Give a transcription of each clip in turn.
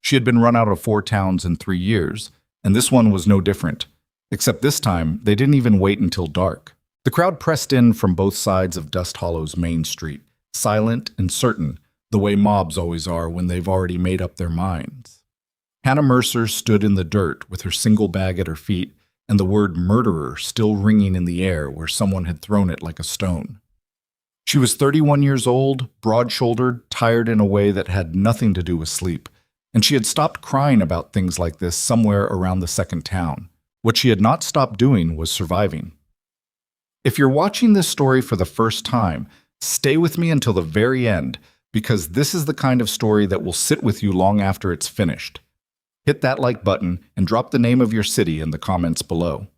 She had been run out of 4 towns in 3 years, and this one was no different. Except this time, they didn't even wait until dark. The crowd pressed in from both sides of Dust Hollow's main street, silent and certain, the way mobs always are when they've already made up their minds. Hannah Mercer stood in the dirt with her single bag at her feet and the word murderer still ringing in the air where someone had thrown it like a stone. She was 31 years old, broad-shouldered, tired in a way that had nothing to do with sleep, and she had stopped crying about things like this somewhere around the second town. What she had not stopped doing was surviving. If you're watching this story for the first time, stay with me until the very end, because this is the kind of story that will sit with you long after it's finished. Hit that like button and drop the name of your city in the comments below.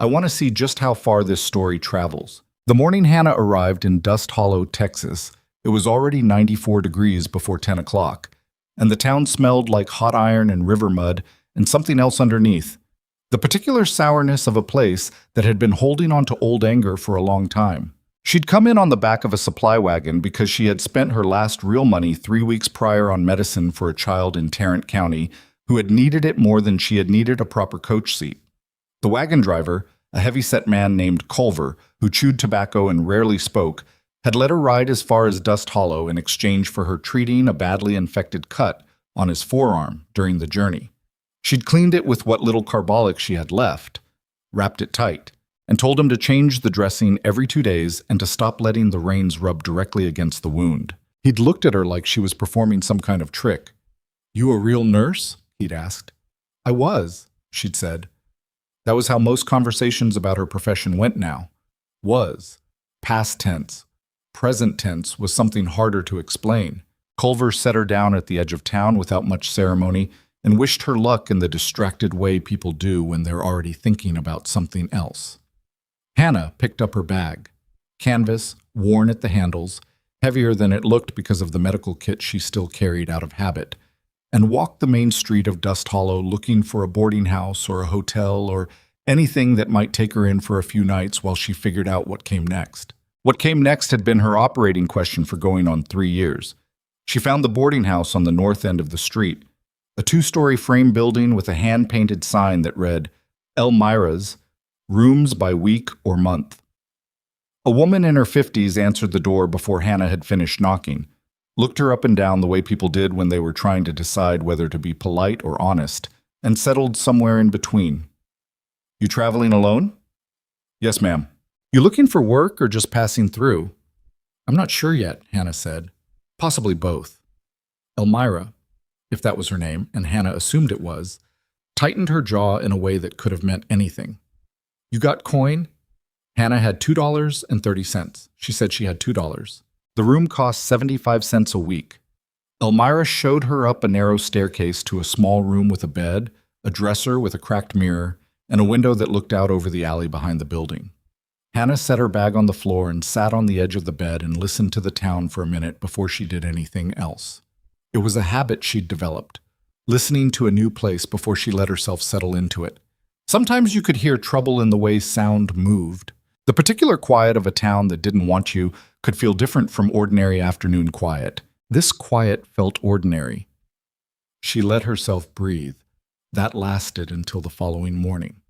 I want to see just how far this story travels. The morning Hannah arrived in Dust Hollow, Texas, it was already 94 degrees before 10 o'clock, and the town smelled like hot iron and river mud and something else underneath. The particular sourness of a place that had been holding on to old anger for a long time. She'd come in on the back of a supply wagon because she had spent her last real money 3 weeks prior on medicine for a child in Tarrant County who had needed it more than she had needed a proper coach seat. The wagon driver, a heavy-set man named Culver, who chewed tobacco and rarely spoke, had let her ride as far as Dust Hollow in exchange for her treating a badly infected cut on his forearm during the journey. She'd cleaned it with what little carbolic she had left, wrapped it tight, and told him to change the dressing every 2 days and to stop letting the rains rub directly against the wound. He'd looked at her like she was performing some kind of trick. "You a real nurse?" he'd asked. "I was," she'd said. That was how most conversations about her profession went now. Was. Past tense. Present tense was something harder to explain. Culver set her down at the edge of town without much ceremony and wished her luck in the distracted way people do when they're already thinking about something else. Hannah picked up her bag. Canvas, worn at the handles, heavier than it looked because of the medical kit she still carried out of habit, and walked the main street of Dust Hollow looking for a boarding house or a hotel or anything that might take her in for a few nights while she figured out what came next. What came next had been her operating question for going on 3 years. She found the boarding house on the north end of the street, a 2-story frame building with a hand-painted sign that read, Elmira's, rooms by week or month. A woman in her 50s answered the door before Hannah had finished knocking, looked her up and down the way people did when they were trying to decide whether to be polite or honest, and settled somewhere in between. "You traveling alone?" "Yes, ma'am." "You looking for work or just passing through?" "I'm not sure yet," Hannah said. "Possibly both." Elmira, if that was her name, and Hannah assumed it was, tightened her jaw in a way that could have meant anything. "You got coin?" Hannah had $2.30. She said she had $2. The room cost 75 cents a week. Elmira showed her up a narrow staircase to a small room with a bed, a dresser with a cracked mirror, and a window that looked out over the alley behind the building. Hannah set her bag on the floor and sat on the edge of the bed and listened to the town for a minute before she did anything else. It was a habit she'd developed, listening to a new place before she let herself settle into it. Sometimes you could hear trouble in the way sound moved. The particular quiet of a town that didn't want you could feel different from ordinary afternoon quiet. This quiet felt ordinary. She let herself breathe. That lasted until the following morning.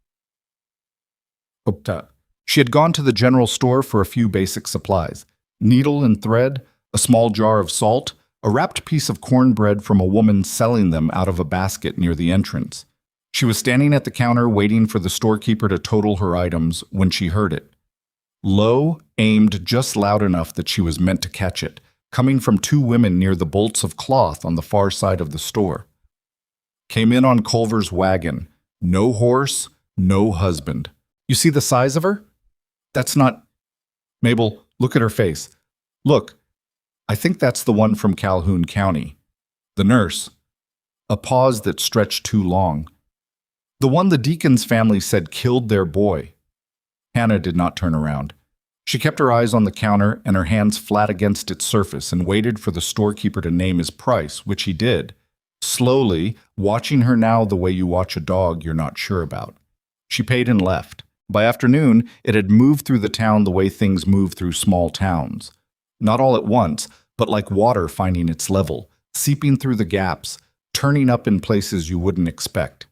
She had gone to the general store for a few basic supplies. Needle and thread, a small jar of salt, a wrapped piece of cornbread from a woman selling them out of a basket near the entrance. She was standing at the counter waiting for the storekeeper to total her items when she heard it. Low, aimed just loud enough that she was meant to catch it, coming from 2 women near the bolts of cloth on the far side of the store. Came in on Culver's wagon. No horse, no husband. You see the size of her? That's not... Mabel, look at her face. Look, I think that's the one from Calhoun County. The nurse. A pause that stretched too long. The one the Deacon's family said killed their boy. Hannah did not turn around. She kept her eyes on the counter and her hands flat against its surface and waited for the storekeeper to name his price, which he did, slowly, watching her now the way you watch a dog you're not sure about. She paid and left. By afternoon, it had moved through the town the way things move through small towns. Not all at once, but like water finding its level, seeping through the gaps, turning up in places you wouldn't expect.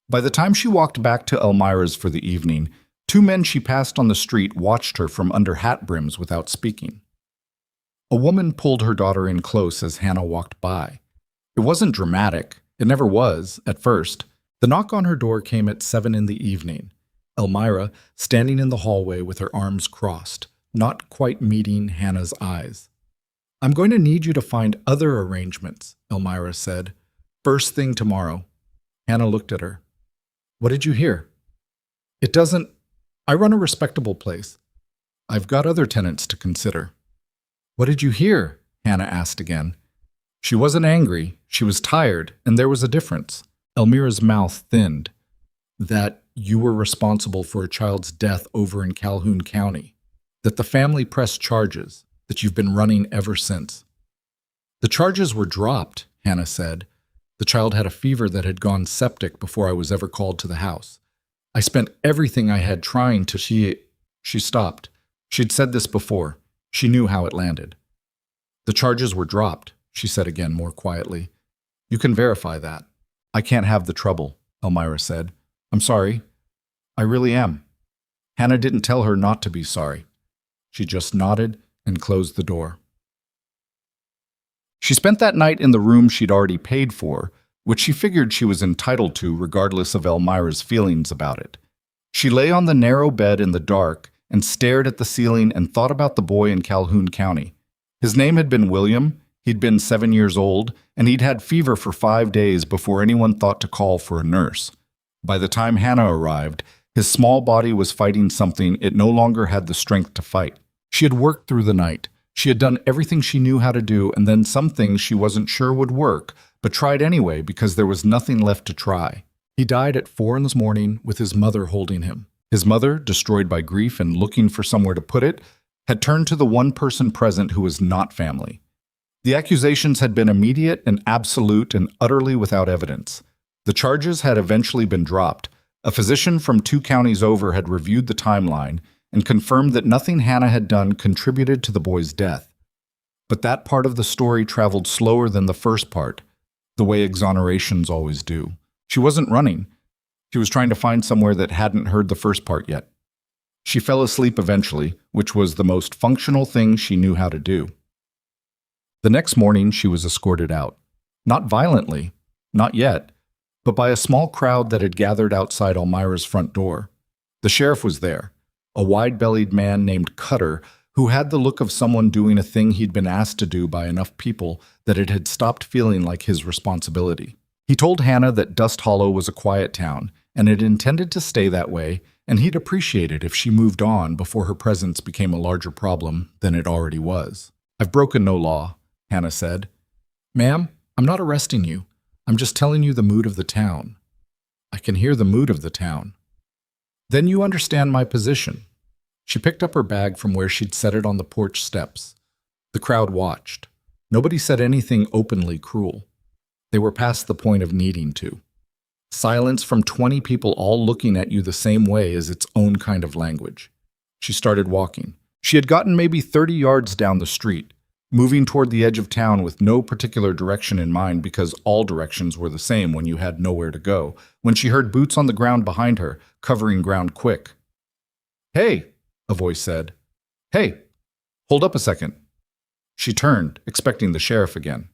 By the time she walked back to Elmira's for the evening, two men she passed on the street watched her from under hat brims without speaking. A woman pulled her daughter in close as Hannah walked by. It wasn't dramatic. It never was, at first. The knock on her door came at 7 in the evening. Elmira, standing in the hallway with her arms crossed, not quite meeting Hannah's eyes. "I'm going to need you to find other arrangements," Elmira said. "First thing tomorrow." Hannah looked at her. "What did you hear?" "It doesn't. I run a respectable place. I've got other tenants to consider." "What did you hear?" Hannah asked again. She wasn't angry, she was tired, and there was a difference. Elmira's mouth thinned. "That you were responsible for a child's death over in Calhoun County. That the family pressed charges, that you've been running ever since." "The charges were dropped," Hannah said. "The child had a fever that had gone septic before I was ever called to the house. I spent everything I had trying to..." She stopped. She'd said this before. She knew how it landed. "The charges were dropped," she said again more quietly. "You can verify that." "I can't have the trouble," Elmira said. "I'm sorry. I really am." Hannah didn't tell her not to be sorry. She just nodded and closed the door. She spent that night in the room she'd already paid for, which she figured she was entitled to regardless of Elmira's feelings about it. She lay on the narrow bed in the dark and stared at the ceiling and thought about the boy in Calhoun County. His name had been William, he'd been 7 years old, and he'd had fever for 5 days before anyone thought to call for a nurse. By the time Hannah arrived, his small body was fighting something it no longer had the strength to fight. She had worked through the night. She had done everything she knew how to do, and then some things she wasn't sure would work, but tried anyway because there was nothing left to try. He died at 4 in the morning with his mother holding him. His mother, destroyed by grief and looking for somewhere to put it, had turned to the one person present who was not family. The accusations had been immediate and absolute and utterly without evidence. The charges had eventually been dropped. A physician from 2 counties over had reviewed the timeline and confirmed that nothing Hannah had done contributed to the boy's death. But that part of the story traveled slower than the first part, the way exonerations always do. She wasn't running. She was trying to find somewhere that hadn't heard the first part yet. She fell asleep eventually, which was the most functional thing she knew how to do. The next morning, she was escorted out. Not violently, not yet, but by a small crowd that had gathered outside Elmira's front door. The sheriff was there, a wide-bellied man named Cutter, who had the look of someone doing a thing he'd been asked to do by enough people that it had stopped feeling like his responsibility. He told Hannah that Dust Hollow was a quiet town, and it intended to stay that way, and he'd appreciate it if she moved on before her presence became a larger problem than it already was. "I've broken no law," Hannah said. "Ma'am, I'm not arresting you. I'm just telling you the mood of the town." "I can hear the mood of the town." "Then you understand my position." She picked up her bag from where she'd set it on the porch steps. The crowd watched. Nobody said anything openly cruel. They were past the point of needing to. Silence from 20 people all looking at you the same way is its own kind of language. She started walking. She had gotten maybe 30 yards down the street, moving toward the edge of town with no particular direction in mind because all directions were the same when you had nowhere to go, when she heard boots on the ground behind her, covering ground quick. "Hey," a voice said. "Hey, hold up a second." She turned, expecting the sheriff again.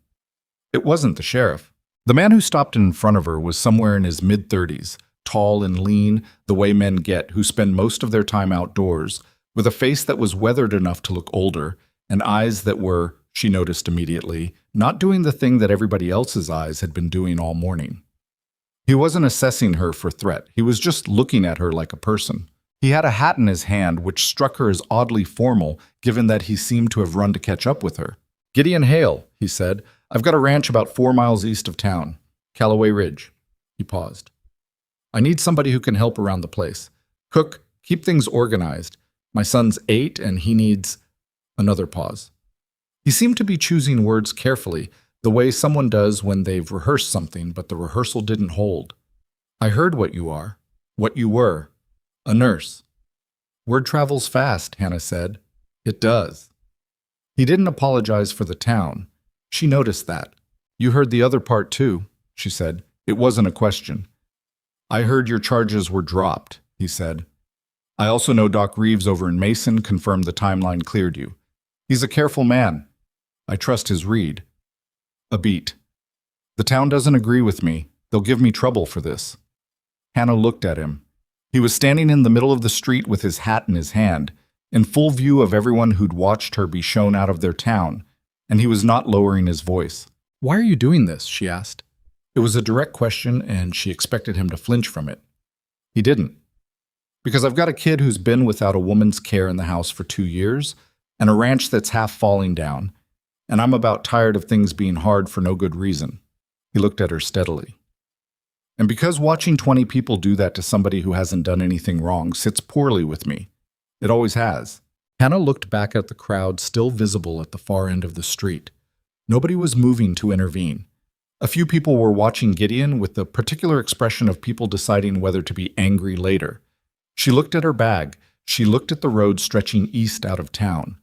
It wasn't the sheriff. The man who stopped in front of her was somewhere in his mid-30s, tall and lean, the way men get who spend most of their time outdoors, with a face that was weathered enough to look older, and eyes that were, she noticed immediately, not doing the thing that everybody else's eyes had been doing all morning. He wasn't assessing her for threat. He was just looking at her like a person. He had a hat in his hand, which struck her as oddly formal, given that he seemed to have run to catch up with her. "Gideon Hale," he said. "I've got a ranch about 4 miles east of town. Callaway Ridge." He paused. "I need somebody who can help around the place. Cook, keep things organized. My son's 8 and he needs..." Another pause. He seemed to be choosing words carefully, the way someone does when they've rehearsed something but the rehearsal didn't hold. "I heard what you are. What you were. A nurse." "Word travels fast," Hannah said. "It does." He didn't apologize for the town. She noticed that. "You heard the other part too." she said. It wasn't a question. I heard your charges were dropped, he said. I also know Doc Reeves over in Mason confirmed the timeline cleared you. He's a careful man. I trust his read. A beat. The town doesn't agree with me. They'll give me trouble for this. Hannah looked at him. He was standing in the middle of the street with his hat in his hand, in full view of everyone who'd watched her be shown out of their town, and he was not lowering his voice. Why are you doing this? She asked. It was a direct question, and she expected him to flinch from it. He didn't. Because I've got a kid who's been without a woman's care in the house for 2 years, and a ranch that's half falling down, and I'm about tired of things being hard for no good reason. He looked at her steadily. And because watching 20 people do that to somebody who hasn't done anything wrong sits poorly with me. It always has. Hannah looked back at the crowd still visible at the far end of the street. Nobody was moving to intervene. A few people were watching Gideon with the particular expression of people deciding whether to be angry later. She looked at her bag. She looked at the road stretching east out of town.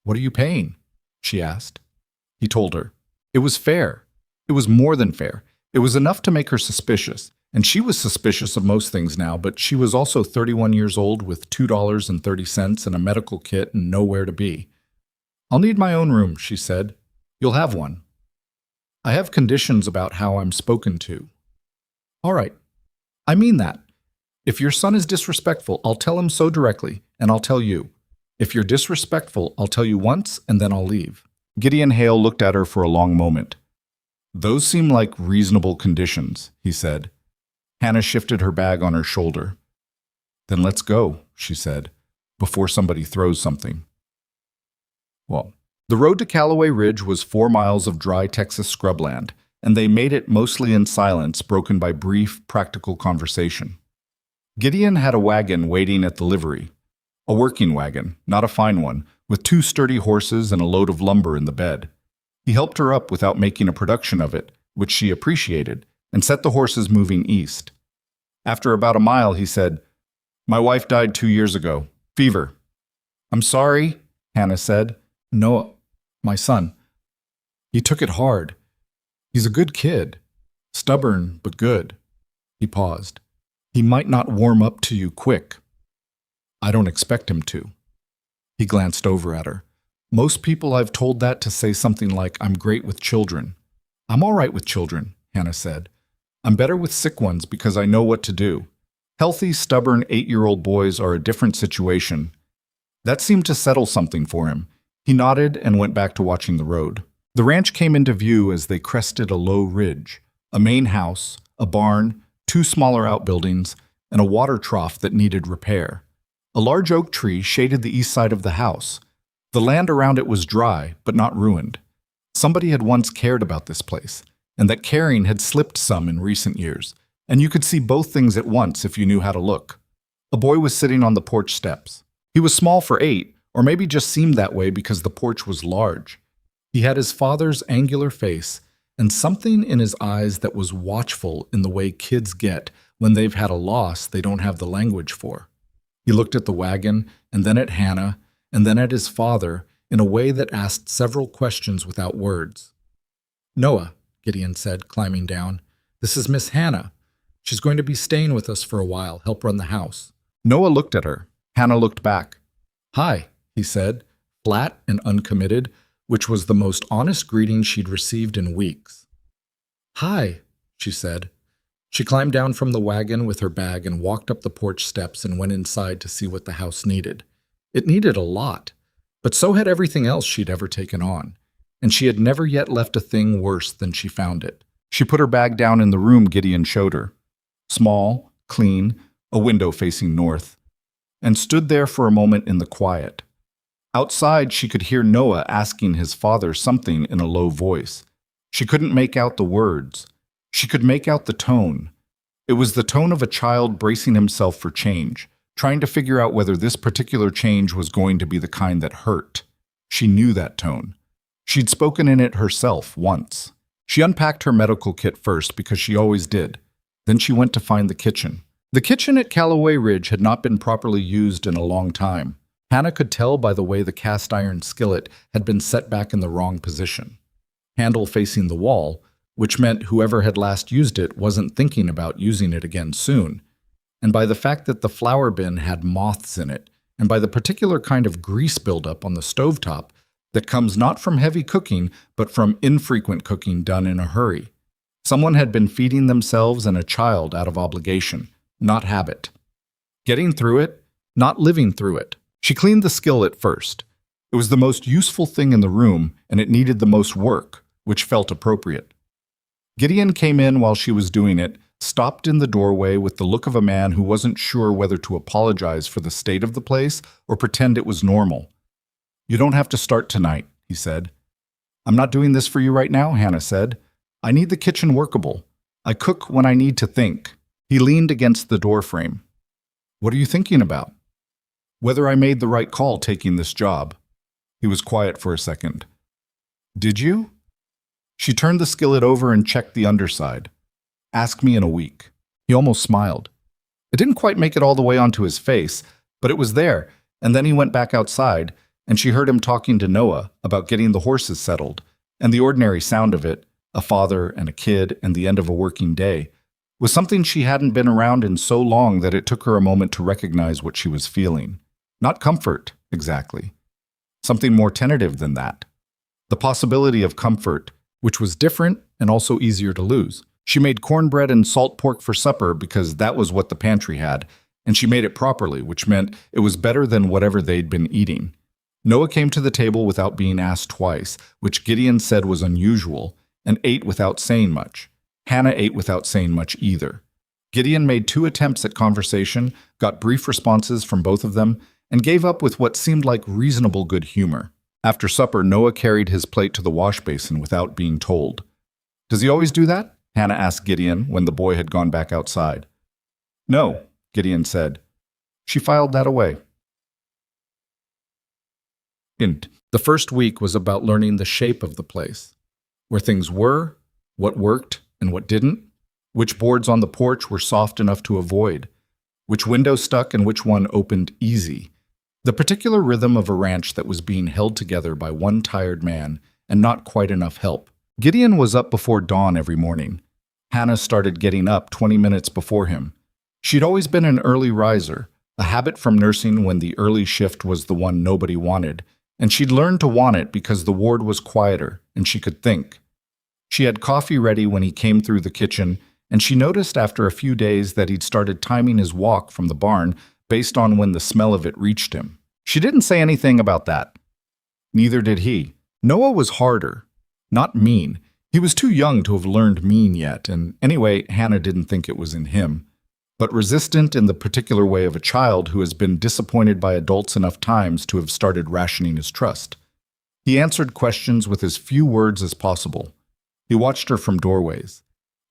What are you paying? She asked. He told her. It was fair. It was more than fair. It was enough to make her suspicious, and she was suspicious of most things now, but she was also 31 years old with $2.30 and a medical kit and nowhere to be. I'll need my own room, she said. You'll have one. I have conditions about how I'm spoken to. All right. I mean that. If your son is disrespectful, I'll tell him so directly, and I'll tell you. If you're disrespectful, I'll tell you once, and then I'll leave. Gideon Hale looked at her for a long moment. Those seem like reasonable conditions, he said. Hannah shifted her bag on her shoulder. Then let's go, she said, before somebody throws something. Well, the road to Callaway Ridge was 4 miles of dry Texas scrubland, and they made it mostly in silence, broken by brief, practical conversation. Gideon had a wagon waiting at the livery. A working wagon, not a fine one, with 2 sturdy horses and a load of lumber in the bed. He helped her up without making a production of it, which she appreciated, and set the horses moving east. After about a mile, he said, My wife died 2 years ago. Fever. I'm sorry, Hannah said. No, my son. He took it hard. He's a good kid. Stubborn, but good. He paused. He might not warm up to you quick. I don't expect him to. He glanced over at her. Most people I've told that to say something like, I'm great with children. I'm all right with children, Hannah said. I'm better with sick ones because I know what to do. Healthy, stubborn 8-year-old boys are a different situation. That seemed to settle something for him. He nodded and went back to watching the road. The ranch came into view as they crested a low ridge. A main house, a barn, 2 smaller outbuildings, and a water trough that needed repair. A large oak tree shaded the east side of the house. The land around it was dry, but not ruined. Somebody had once cared about this place, and that caring had slipped some in recent years, and you could see both things at once if you knew how to look. A boy was sitting on the porch steps. He was small for 8, or maybe just seemed that way because the porch was large. He had his father's angular face, and something in his eyes that was watchful in the way kids get when they've had a loss they don't have the language for. He looked at the wagon, and then at Hannah, and then at his father, in a way that asked several questions without words. Noah, Gideon said, climbing down, this is Miss Hannah. She's going to be staying with us for a while, help run the house. Noah looked at her. Hannah looked back. Hi, he said, flat and uncommitted, which was the most honest greeting she'd received in weeks. Hi, she said. She climbed down from the wagon with her bag and walked up the porch steps and went inside to see what the house needed. It needed a lot, but so had everything else she'd ever taken on, and she had never yet left a thing worse than she found it. She put her bag down in the room Gideon showed her. Small, clean, a window facing north, and stood there for a moment in the quiet. Outside, she could hear Noah asking his father something in a low voice. She couldn't make out the words. She could make out the tone. It was the tone of a child bracing himself for change, trying to figure out whether this particular change was going to be the kind that hurt. She knew that tone. She'd spoken in it herself once. She unpacked her medical kit first because she always did. Then she went to find the kitchen. The kitchen at Callaway Ridge had not been properly used in a long time. Hannah could tell by the way the cast iron skillet had been set back in the wrong position. Handle facing the wall, which meant whoever had last used it wasn't thinking about using it again soon, and by the fact that the flour bin had moths in it, and by the particular kind of grease buildup on the stovetop that comes not from heavy cooking, but from infrequent cooking done in a hurry. Someone had been feeding themselves and a child out of obligation, not habit. Getting through it, not living through it. She cleaned the skillet first. It was the most useful thing in the room, and it needed the most work, which felt appropriate. Gideon came in while she was doing it, stopped in the doorway with the look of a man who wasn't sure whether to apologize for the state of the place or pretend it was normal. "You don't have to start tonight," he said. "I'm not doing this for you right now," Hannah said. "I need the kitchen workable. I cook when I need to think." He leaned against the doorframe. "What are you thinking about?" "Whether I made the right call taking this job." He was quiet for a second. "Did you?" She turned the skillet over and checked the underside. "Ask me in a week." He almost smiled. It didn't quite make it all the way onto his face, but it was there, and then he went back outside, and she heard him talking to Noah about getting the horses settled, and the ordinary sound of it, a father and a kid and the end of a working day, was something she hadn't been around in so long that it took her a moment to recognize what she was feeling. Not comfort, exactly. Something more tentative than that. The possibility of comfort, which was different and also easier to lose. She made cornbread and salt pork for supper because that was what the pantry had, and she made it properly, which meant it was better than whatever they'd been eating. Noah came to the table without being asked twice, which Gideon said was unusual, and ate without saying much. Hannah ate without saying much either. Gideon made 2 attempts at conversation, got brief responses from both of them, and gave up with what seemed like reasonable good humor. After supper, Noah carried his plate to the wash basin without being told. "Does he always do that?" Hannah asked Gideon when the boy had gone back outside. "No," Gideon said. She filed that away. The first week was about learning the shape of the place, where things were, what worked and what didn't, which boards on the porch were soft enough to avoid, which window stuck and which one opened easy. The particular rhythm of a ranch that was being held together by one tired man and not quite enough help. Gideon was up before dawn every morning. Hannah started getting up 20 minutes before him. She'd always been an early riser, a habit from nursing when the early shift was the one nobody wanted, and she'd learned to want it because the ward was quieter and she could think. She had coffee ready when he came through the kitchen, and she noticed after a few days that he'd started timing his walk from the barn based on when the smell of it reached him. She didn't say anything about that. Neither did he. Noah was harder, not mean. He was too young to have learned mean yet, and anyway, Hannah didn't think it was in him, but resistant in the particular way of a child who has been disappointed by adults enough times to have started rationing his trust. He answered questions with as few words as possible. He watched her from doorways.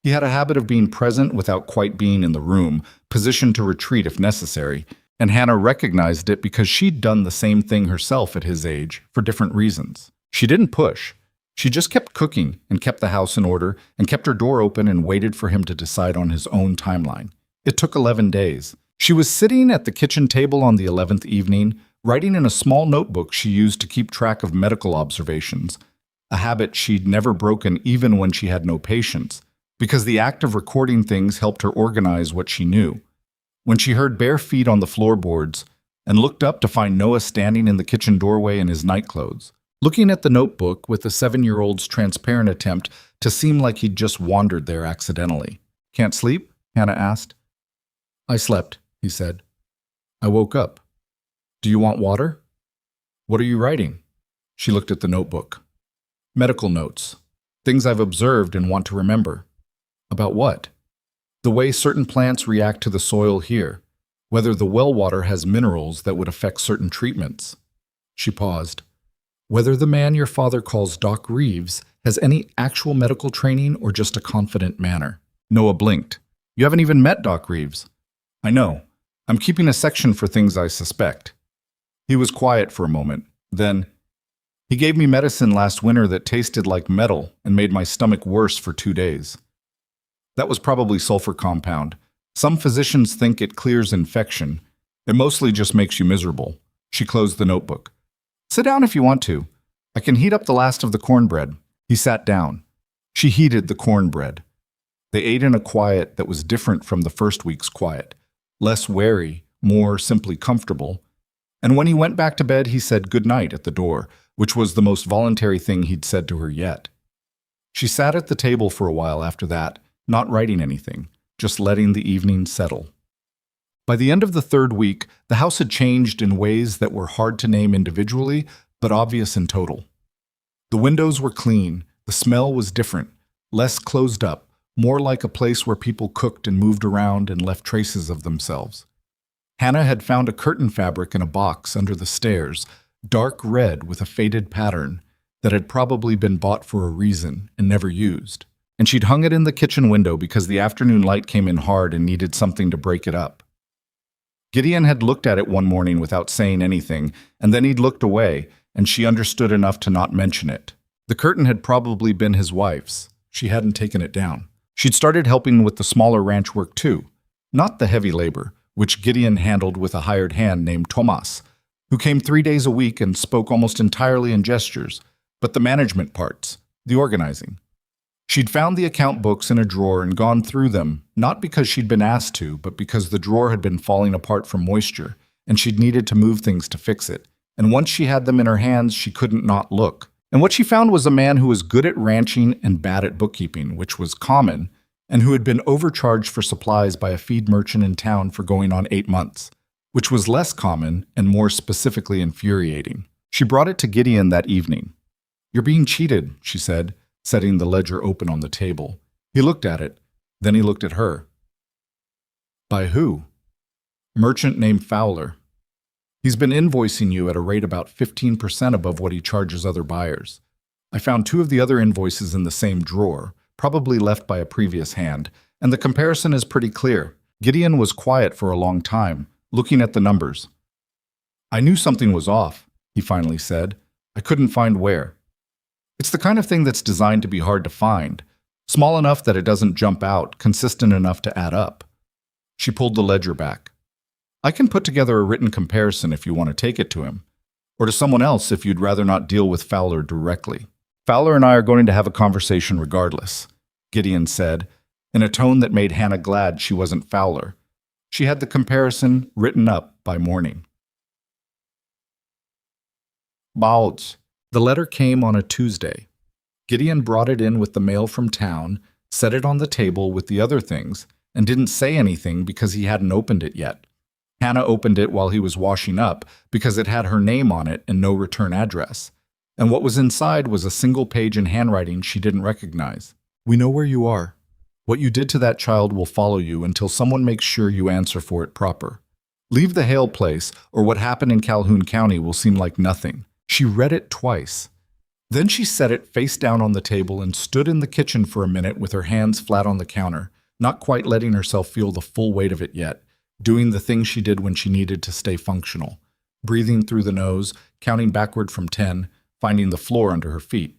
He had a habit of being present without quite being in the room, positioned to retreat if necessary, and Hannah recognized it because she'd done the same thing herself at his age, for different reasons. She didn't push. She just kept cooking and kept the house in order and kept her door open and waited for him to decide on his own timeline. It took 11 days. She was sitting at the kitchen table on the 11th evening, writing in a small notebook she used to keep track of medical observations, a habit she'd never broken even when she had no patience, because the act of recording things helped her organize what she knew. When she heard bare feet on the floorboards and looked up to find Noah standing in the kitchen doorway in his nightclothes, looking at the notebook with the 7-year-old's transparent attempt to seem like he'd just wandered there accidentally. "Can't sleep?" Hannah asked. "I slept," he said. "I woke up. Do you want water?" "What are you writing?" She looked at the notebook. "Medical notes. Things I've observed and want to remember." "About what?" "The way certain plants react to the soil here. Whether the well water has minerals that would affect certain treatments." She paused. "Whether the man your father calls Doc Reeves has any actual medical training or just a confident manner." Noah blinked. "You haven't even met Doc Reeves." "I know. I'm keeping a section for things I suspect." He was quiet for a moment. Then, "He gave me medicine last winter that tasted like metal and made my stomach worse for 2 days. That was probably sulfur compound. Some physicians think it clears infection. It mostly just makes you miserable." She closed the notebook. "Sit down if you want to. I can heat up the last of the cornbread." He sat down. She heated the cornbread. They ate in a quiet that was different from the first week's quiet, less wary, more simply comfortable. And when he went back to bed, he said good night at the door, which was the most voluntary thing he'd said to her yet. She sat at the table for a while after that, not writing anything, just letting the evening settle. By the end of the third week, the house had changed in ways that were hard to name individually, but obvious in total. The windows were clean, the smell was different, less closed up, more like a place where people cooked and moved around and left traces of themselves. Hannah had found a curtain fabric in a box under the stairs, dark red with a faded pattern, that had probably been bought for a reason and never used. And she'd hung it in the kitchen window because the afternoon light came in hard and needed something to break it up. Gideon had looked at it one morning without saying anything, and then he'd looked away, and she understood enough to not mention it. The curtain had probably been his wife's. She hadn't taken it down. She'd started helping with the smaller ranch work too, not the heavy labor, which Gideon handled with a hired hand named Tomas, who came 3 days a week and spoke almost entirely in gestures, but the management parts, the organizing. She'd found the account books in a drawer and gone through them, not because she'd been asked to, but because the drawer had been falling apart from moisture, and she'd needed to move things to fix it. And once she had them in her hands, she couldn't not look. And what she found was a man who was good at ranching and bad at bookkeeping, which was common, and who had been overcharged for supplies by a feed merchant in town for going on 8 months, which was less common and more specifically infuriating. She brought it to Gideon that evening. "You're being cheated," she said, setting the ledger open on the table. He looked at it, then he looked at her. "By who?" "Merchant named Fowler. He's been invoicing you at a rate about 15% above what he charges other buyers. I found 2 of the other invoices in the same drawer, probably left by a previous hand, and the comparison is pretty clear." Gideon was quiet for a long time, looking at the numbers. "I knew something was off," he finally said. "I couldn't find where. It's the kind of thing that's designed to be hard to find, small enough that it doesn't jump out, consistent enough to add up." She pulled the ledger back. "I can put together a written comparison if you want to take it to him, or to someone else if you'd rather not deal with Fowler directly. Fowler and I are going to have a conversation regardless," Gideon said, in a tone that made Hannah glad she wasn't Fowler. She had the comparison written up by morning. Bouts. The letter came on a Tuesday. Gideon brought it in with the mail from town, set it on the table with the other things, and didn't say anything because he hadn't opened it yet. Hannah opened it while he was washing up because it had her name on it and no return address. And what was inside was a single page in handwriting she didn't recognize. "We know where you are. What you did to that child will follow you until someone makes sure you answer for it proper. Leave the Hale place, or what happened in Calhoun County will seem like nothing." She read it twice. Then she set it face down on the table and stood in the kitchen for a minute with her hands flat on the counter, not quite letting herself feel the full weight of it yet, doing the thing she did when she needed to stay functional, breathing through the nose, counting backward from 10, finding the floor under her feet.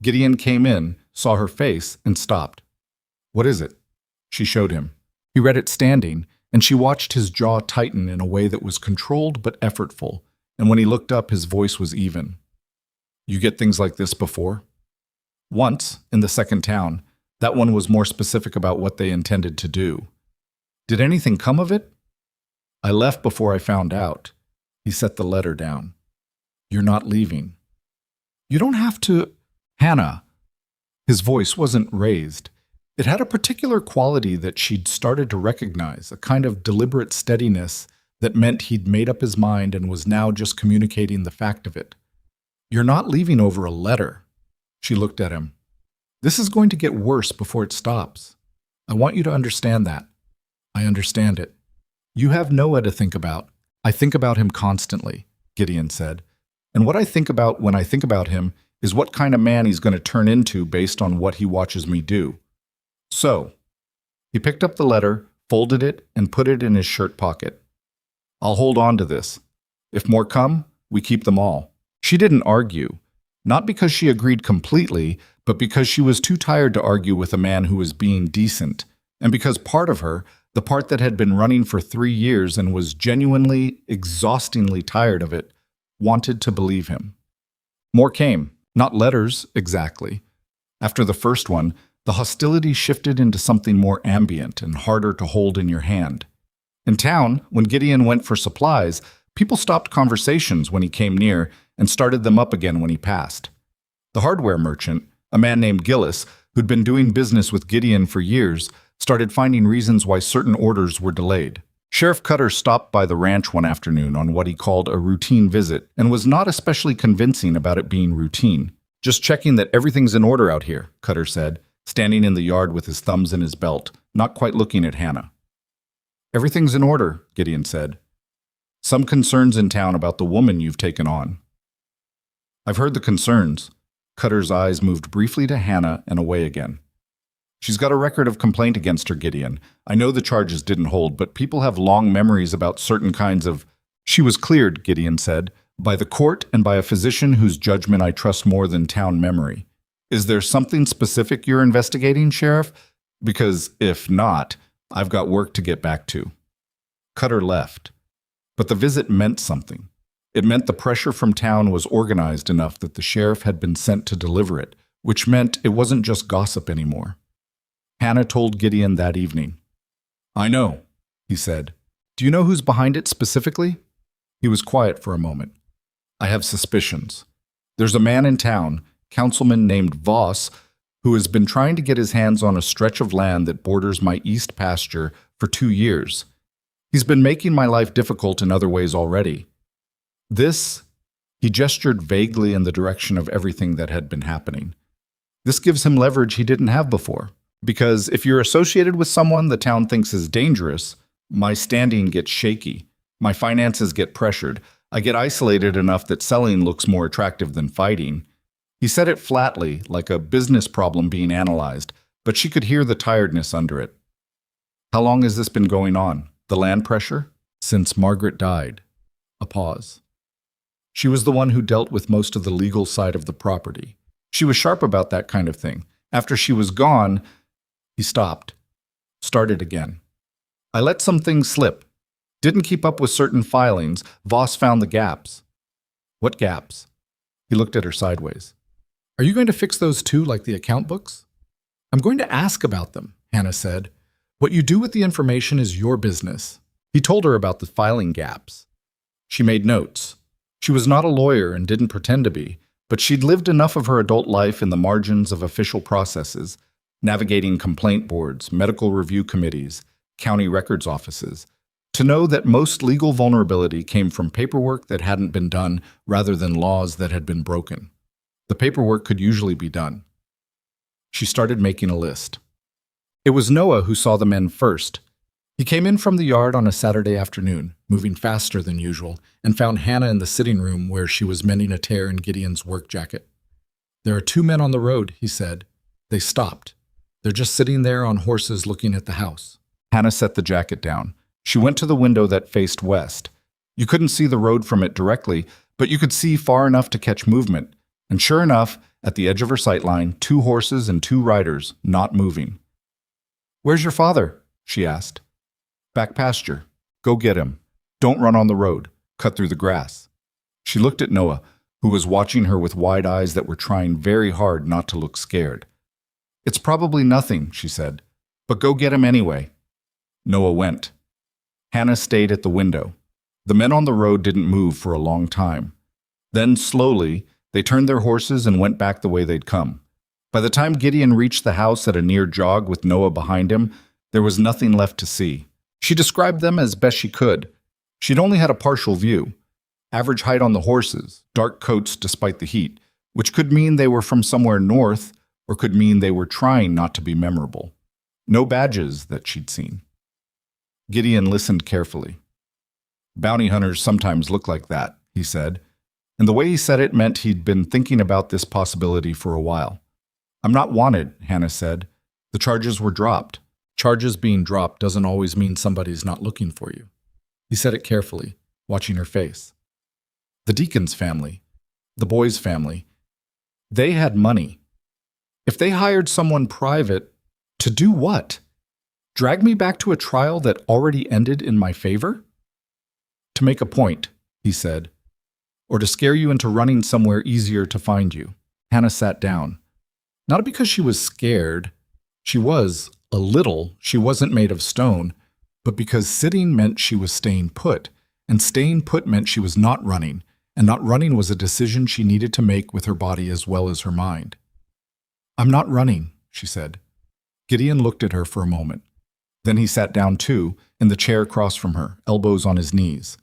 Gideon came in, saw her face, and stopped. "What is it?" She showed him. He read it standing, and she watched his jaw tighten in a way that was controlled but effortful, and when he looked up, his voice was even. "You get things like this before?" "Once, in the second town. That one was more specific about what they intended to do." "Did anything come of it?" "I left before I found out." He set the letter down. "You're not leaving." "You don't have to—" "Hannah." His voice wasn't raised. It had a particular quality that she'd started to recognize, a kind of deliberate steadiness that meant he'd made up his mind and was now just communicating the fact of it. "You're not leaving over a letter." She looked at him. "This is going to get worse before it stops. I want you to understand that." "I understand it." "You have Noah to think about." "I think about him constantly," Gideon said. "And what I think about when I think about him is what kind of man he's going to turn into based on what he watches me do. So," he picked up the letter, folded it, and put it in his shirt pocket. "I'll hold on to this. If more come, we keep them all." She didn't argue, not because she agreed completely, but because she was too tired to argue with a man who was being decent, and because part of her, the part that had been running for 3 years and was genuinely, exhaustingly tired of it, wanted to believe him. More came, not letters exactly, After the first one, the hostility shifted into something more ambient and harder to hold in your hand. In town, when Gideon went for supplies, people stopped conversations when he came near and started them up again when he passed. The hardware merchant, a man named Gillis, who'd been doing business with Gideon for years, started finding reasons why certain orders were delayed. Sheriff Cutter stopped by the ranch one afternoon on what he called a routine visit and was not especially convincing about it being routine. "Just checking that everything's in order out here," Cutter said, standing in the yard with his thumbs in his belt, not quite looking at Hannah. "Everything's in order," Gideon said. "Some concerns in town about the woman you've taken on." "I've heard the concerns." Cutter's eyes moved briefly to Hannah and away again. "She's got a record of complaint against her, Gideon. I know the charges didn't hold, but people have long memories about certain kinds of—" "She was cleared," Gideon said, "by the court and by a physician whose judgment I trust more than town memory. Is there something specific you're investigating, Sheriff? Because if not, I've got work to get back to." Cutter left. But the visit meant something. It meant the pressure from town was organized enough that the sheriff had been sent to deliver it, which meant it wasn't just gossip anymore. Hannah told Gideon that evening. "I know," he said. "Do you know who's behind it specifically?" He was quiet for a moment. "I have suspicions. There's a man in town, councilman named Voss, who has been trying to get his hands on a stretch of land that borders my east pasture for 2 years. He's been making my life difficult in other ways already. This," he gestured vaguely in the direction of everything that had been happening. "This gives him leverage he didn't have before. Because if you're associated with someone the town thinks is dangerous, my standing gets shaky, my finances get pressured, I get isolated enough that selling looks more attractive than fighting." He said it flatly, like a business problem being analyzed, but she could hear the tiredness under it. "How long has this been going on? The land pressure?" "Since Margaret died." A pause. "She was the one who dealt with most of the legal side of the property. She was sharp about that kind of thing. After she was gone—" He stopped. Started again. "I let some things slip. Didn't keep up with certain filings. Voss found the gaps." "What gaps?" He looked at her sideways. "Are you going to fix those too, like the account books?" "I'm going to ask about them," Hannah said. "What you do with the information is your business." He told her about the filing gaps. She made notes. She was not a lawyer and didn't pretend to be, but she'd lived enough of her adult life in the margins of official processes, navigating complaint boards, medical review committees, county records offices, to know that most legal vulnerability came from paperwork that hadn't been done rather than laws that had been broken. The paperwork could usually be done. She started making a list. It was Noah who saw the men first. He came in from the yard on a Saturday afternoon, moving faster than usual, and found Hannah in the sitting room where she was mending a tear in Gideon's work jacket. "There are 2 men on the road," he said. "They stopped. They're just sitting there on horses looking at the house." Hannah set the jacket down. She went to the window that faced west. You couldn't see the road from it directly, but you could see far enough to catch movement. And sure enough, at the edge of her sightline, 2 horses and 2 riders, not moving. "Where's your father?" she asked. "Back pasture. Go get him. Don't run on the road. Cut through the grass." She looked at Noah, who was watching her with wide eyes that were trying very hard not to look scared. "It's probably nothing," she said, "but go get him anyway." Noah went. Hannah stayed at the window. The men on the road didn't move for a long time. Then, slowly, they turned their horses and went back the way they'd come. By the time Gideon reached the house at a near jog with Noah behind him, there was nothing left to see. She described them as best she could. She'd only had a partial view. Average height on the horses, dark coats despite the heat, which could mean they were from somewhere north or could mean they were trying not to be memorable. No badges that she'd seen. Gideon listened carefully. "Bounty hunters sometimes look like that," he said, and the way he said it meant he'd been thinking about this possibility for a while. "I'm not wanted," Hannah said. "The charges were dropped." Charges being dropped doesn't always mean somebody's not looking for you. He said it carefully, watching her face. The Deacon's family, the boy's family, they had money. If they hired someone private, to do what? Drag me back to a trial that already ended in my favor? "To make a point," he said, "or to scare you into running somewhere easier to find you." Hannah sat down. Not because she was scared. She was, a little, she wasn't made of stone, but because sitting meant she was staying put, and staying put meant she was not running, and not running was a decision she needed to make with her body as well as her mind. "I'm not running," she said. Gideon looked at her for a moment. Then he sat down too, in the chair across from her, elbows on his knees.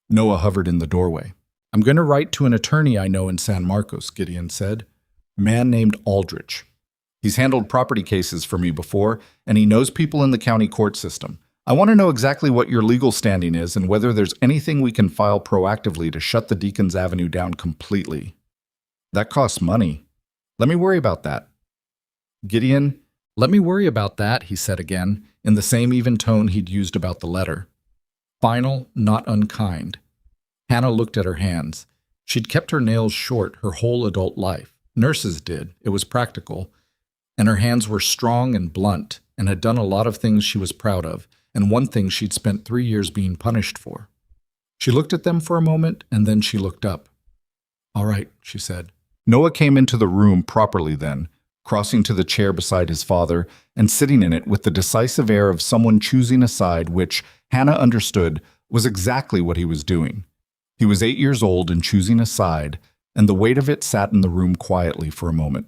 Noah hovered in the doorway. "I'm going to write to an attorney I know in San Marcos," Gideon said. "A man named Aldrich. He's handled property cases for me before, and he knows people in the county court system. I want to know exactly what your legal standing is and whether there's anything we can file proactively to shut the Deacons Avenue down completely. That costs money. Let me worry about that." "Gideon, let me worry about that," he said again, in the same even tone he'd used about the letter. Final, not unkind. Hannah looked at her hands. She'd kept her nails short her whole adult life. Nurses did. It was practical. And her hands were strong and blunt, and had done a lot of things she was proud of, and one thing she'd spent 3 years being punished for. She looked at them for a moment, and then she looked up. "All right," she said. Noah came into the room properly then, crossing to the chair beside his father, and sitting in it with the decisive air of someone choosing a side which, Hannah understood, was exactly what he was doing. He was 8 years old and choosing a side, and the weight of it sat in the room quietly for a moment.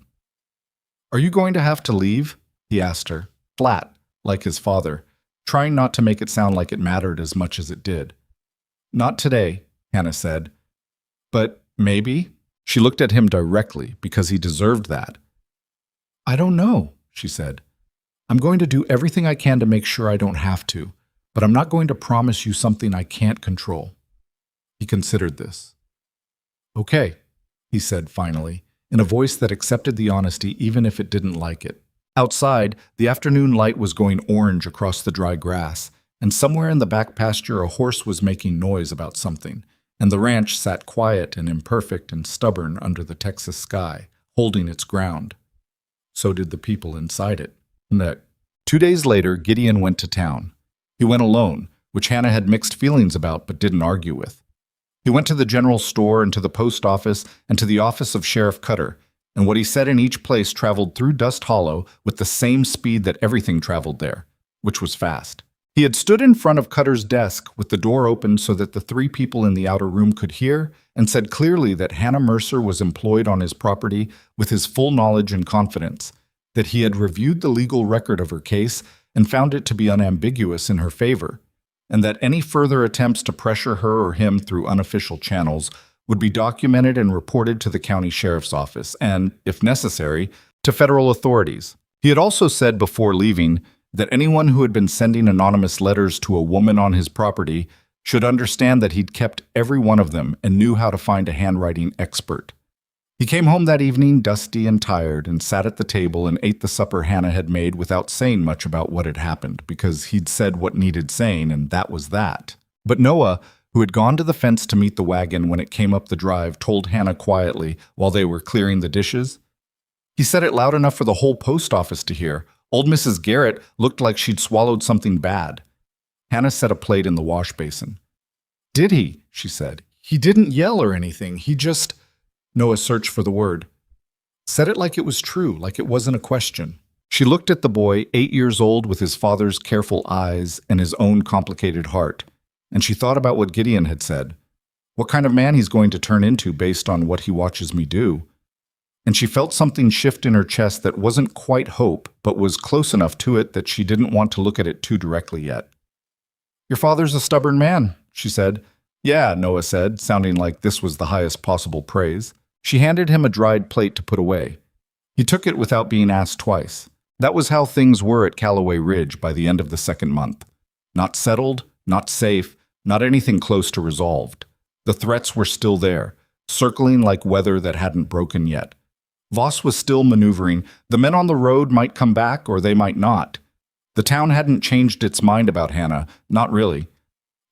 "Are you going to have to leave?" he asked her, flat, like his father, trying not to make it sound like it mattered as much as it did. "Not today," Hannah said. "But maybe?" She looked at him directly, because he deserved that. "I don't know," she said. "I'm going to do everything I can to make sure I don't have to, but I'm not going to promise you something I can't control." He considered this. "Okay," he said finally, in a voice that accepted the honesty even if it didn't like it. Outside, the afternoon light was going orange across the dry grass, and somewhere in the back pasture a horse was making noise about something, and the ranch sat quiet and imperfect and stubborn under the Texas sky, holding its ground. So did the people inside it. 2 days later, Gideon went to town. He went alone, which Hannah had mixed feelings about but didn't argue with. He went to the general store and to the post office and to the office of Sheriff Cutter, and what he said in each place traveled through Dust Hollow with the same speed that everything traveled there, which was fast. He had stood in front of Cutter's desk with the door open so that the 3 people in the outer room could hear, and said clearly that Hannah Mercer was employed on his property with his full knowledge and confidence, that he had reviewed the legal record of her case and found it to be unambiguous in her favor, and that any further attempts to pressure her or him through unofficial channels would be documented and reported to the county sheriff's office and, if necessary, to federal authorities. He had also said before leaving that anyone who had been sending anonymous letters to a woman on his property should understand that he'd kept every one of them and knew how to find a handwriting expert. He came home that evening dusty and tired and sat at the table and ate the supper Hannah had made without saying much about what had happened, because he'd said what needed saying, and that was that. But Noah, who had gone to the fence to meet the wagon when it came up the drive, told Hannah quietly while they were clearing the dishes. He said it loud enough for the whole post office to hear. Old Mrs. Garrett looked like she'd swallowed something bad. Hannah set a plate in the wash basin. "Did he?" she said. "He didn't yell or anything. He just—" Noah searched for the word. "Said it like it was true, like it wasn't a question." She looked at the boy, 8 years old, with his father's careful eyes and his own complicated heart, and she thought about what Gideon had said. What kind of man he's going to turn into based on what he watches me do. And she felt something shift in her chest that wasn't quite hope, but was close enough to it that she didn't want to look at it too directly yet. "Your father's a stubborn man," she said. "Yeah," Noah said, sounding like this was the highest possible praise. She handed him a dried plate to put away. He took it without being asked twice. That was how things were at Callaway Ridge by the end of the 2nd month. Not settled, not safe, not anything close to resolved. The threats were still there, circling like weather that hadn't broken yet. Voss was still maneuvering. The men on the road might come back or they might not. The town hadn't changed its mind about Hannah, not really.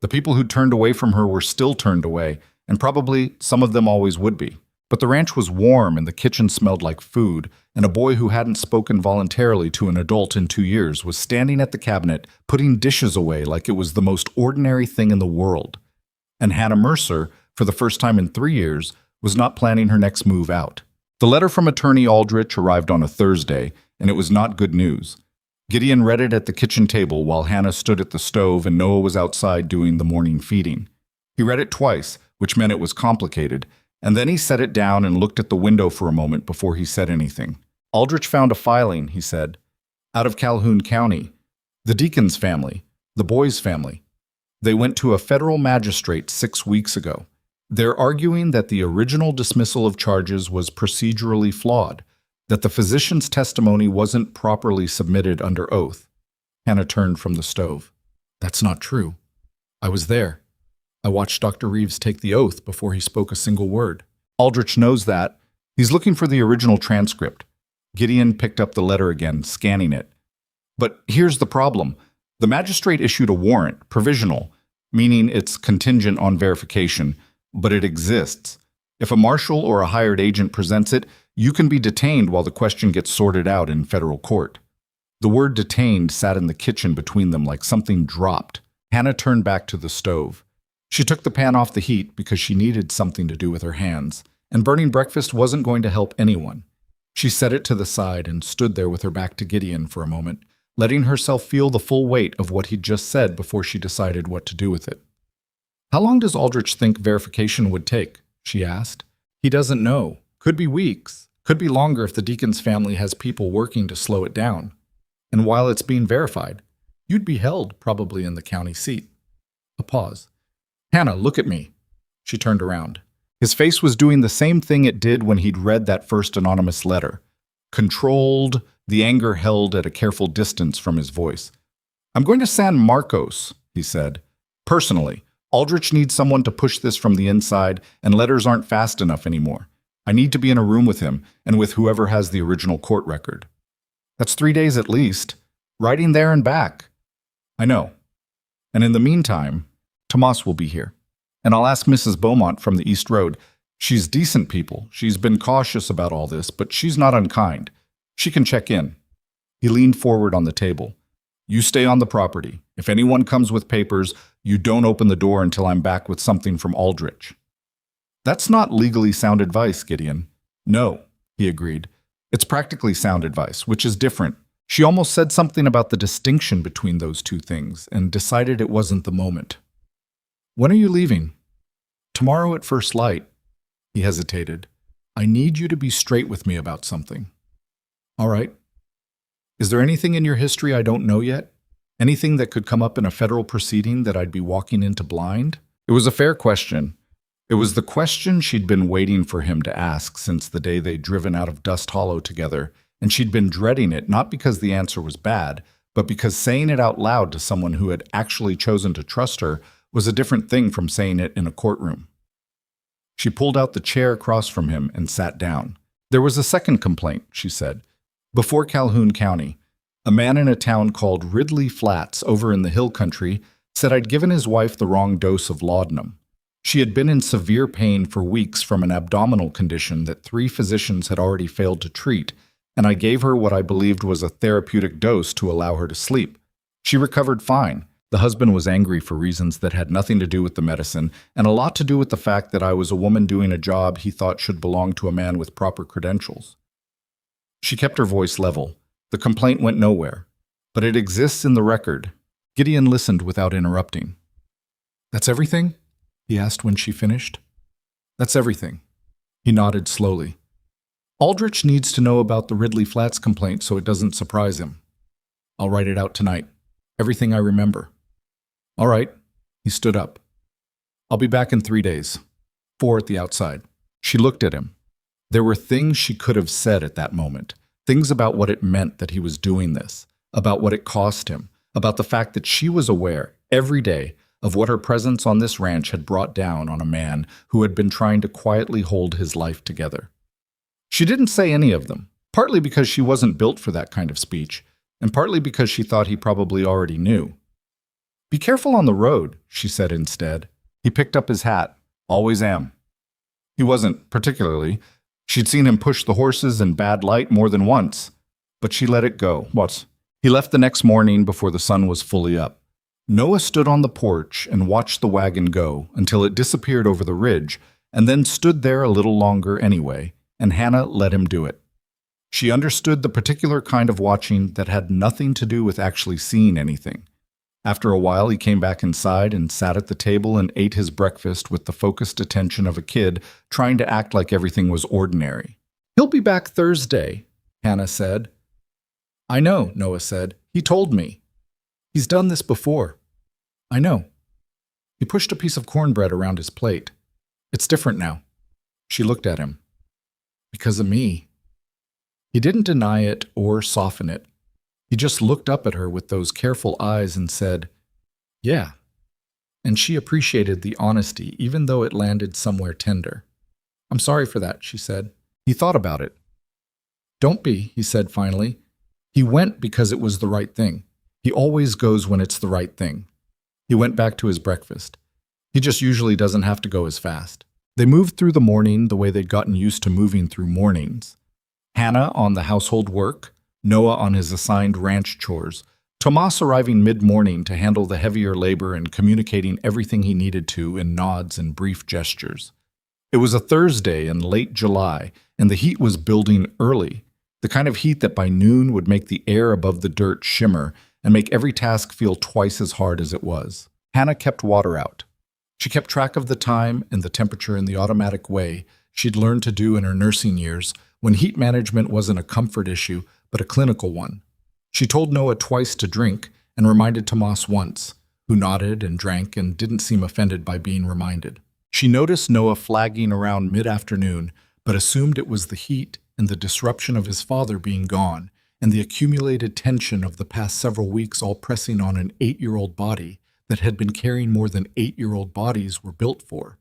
The people who turned away from her were still turned away, and probably some of them always would be. But the ranch was warm and the kitchen smelled like food, and a boy who hadn't spoken voluntarily to an adult in 2 years was standing at the cabinet, putting dishes away like it was the most ordinary thing in the world. And Hannah Mercer, for the first time in 3 years, was not planning her next move out. The letter from Attorney Aldrich arrived on a Thursday, and it was not good news. Gideon read it at the kitchen table while Hannah stood at the stove and Noah was outside doing the morning feeding. He read it twice, which meant it was complicated, and then he set it down and looked at the window for a moment before he said anything. Aldrich found a filing, he said, out of Calhoun County. The Deacon's family, the boy's family. They went to a federal magistrate 6 weeks ago. They're arguing that the original dismissal of charges was procedurally flawed, that the physician's testimony wasn't properly submitted under oath. Hannah turned from the stove. That's not true. I was there. I watched Dr. Reeves take the oath before he spoke a single word. Aldrich knows that. He's looking for the original transcript. Gideon picked up the letter again, scanning it. But here's the problem. The magistrate issued a warrant, provisional, meaning it's contingent on verification, but it exists. If a marshal or a hired agent presents it, you can be detained while the question gets sorted out in federal court. The word detained sat in the kitchen between them like something dropped. Hannah turned back to the stove. She took the pan off the heat because she needed something to do with her hands, and burning breakfast wasn't going to help anyone. She set it to the side and stood there with her back to Gideon for a moment, letting herself feel the full weight of what he'd just said before she decided what to do with it. How long does Aldrich think verification would take? She asked. He doesn't know. Could be weeks. Could be longer if the Deacon's family has people working to slow it down. And while it's being verified, you'd be held probably in the county seat. A pause. Hannah, look at me. She turned around. His face was doing the same thing it did when he'd read that first anonymous letter. Controlled, the anger held at a careful distance from his voice. I'm going to San Marcos, he said. Personally, Aldrich needs someone to push this from the inside, and letters aren't fast enough anymore. I need to be in a room with him, and with whoever has the original court record. That's 3 days at least. Riding there and back. I know. And in the meantime, Tomas will be here. And I'll ask Mrs. Beaumont from the East Road. She's decent people. She's been cautious about all this, but she's not unkind. She can check in. He leaned forward on the table. You stay on the property. If anyone comes with papers, you don't open the door until I'm back with something from Aldrich. That's not legally sound advice, Gideon. No, he agreed. It's practically sound advice, which is different. She almost said something about the distinction between those two things and decided it wasn't the moment. When are you leaving? Tomorrow at first light. He hesitated. I need you to be straight with me about something. All right. Is there anything in your history I don't know yet? Anything that could come up in a federal proceeding that I'd be walking into blind? It was a fair question. It was the question she'd been waiting for him to ask since the day they'd driven out of Dust Hollow together, and she'd been dreading it not because the answer was bad, but because saying it out loud to someone who had actually chosen to trust her was a different thing from saying it in a courtroom. She pulled out the chair across from him and sat down. There was a second complaint, she said. Before Calhoun County, a man in a town called Ridley Flats over in the hill country said I'd given his wife the wrong dose of laudanum. She had been in severe pain for weeks from an abdominal condition that 3 physicians had already failed to treat, and I gave her what I believed was a therapeutic dose to allow her to sleep. She recovered fine. The husband was angry for reasons that had nothing to do with the medicine, and a lot to do with the fact that I was a woman doing a job he thought should belong to a man with proper credentials. She kept her voice level. The complaint went nowhere, but it exists in the record. Gideon listened without interrupting. That's everything? He asked when she finished. That's everything. He nodded slowly. Aldrich needs to know about the Ridley Flats complaint so it doesn't surprise him. I'll write it out tonight. Everything I remember. All right. He stood up. I'll be back in 3 days. 4 at the outside. She looked at him. There were things she could have said at that moment. Things about what it meant that he was doing this, about what it cost him, about the fact that she was aware, every day, of what her presence on this ranch had brought down on a man who had been trying to quietly hold his life together. She didn't say any of them, partly because she wasn't built for that kind of speech, and partly because she thought he probably already knew. Be careful on the road, she said instead. He picked up his hat. Always am. He wasn't, particularly. She'd seen him push the horses in bad light more than once, but she let it go. What? He left the next morning before the sun was fully up. Noah stood on the porch and watched the wagon go until it disappeared over the ridge, and then stood there a little longer anyway, and Hannah let him do it. She understood the particular kind of watching that had nothing to do with actually seeing anything. After a while, he came back inside and sat at the table and ate his breakfast with the focused attention of a kid trying to act like everything was ordinary. "He'll be back Thursday," Hannah said. "I know," Noah said. "He told me. He's done this before." "I know." He pushed a piece of cornbread around his plate. "It's different now." She looked at him. "Because of me." He didn't deny it or soften it. He just looked up at her with those careful eyes and said, "Yeah." And she appreciated the honesty, even though it landed somewhere tender. "I'm sorry for that," she said. He thought about it. "Don't be," he said finally. He went because it was the right thing. He always goes when it's the right thing. He went back to his breakfast. He just usually doesn't have to go as fast. They moved through the morning the way they'd gotten used to moving through mornings. Hannah on the household work, Noah on his assigned ranch chores, Tomas arriving mid-morning to handle the heavier labor and communicating everything he needed to in nods and brief gestures. It was a Thursday in late July, and the heat was building early, the kind of heat that by noon would make the air above the dirt shimmer and make every task feel twice as hard as it was. Hannah kept water out. She kept track of the time and the temperature in the automatic way she'd learned to do in her nursing years when heat management wasn't a comfort issue, but a clinical one. She told Noah twice to drink and reminded Tomas once, who nodded and drank and didn't seem offended by being reminded. She noticed Noah flagging around mid-afternoon, but assumed it was the heat and the disruption of his father being gone, and the accumulated tension of the past several weeks all pressing on an 8-year-old body that had been carrying more than 8-year-old bodies were built for.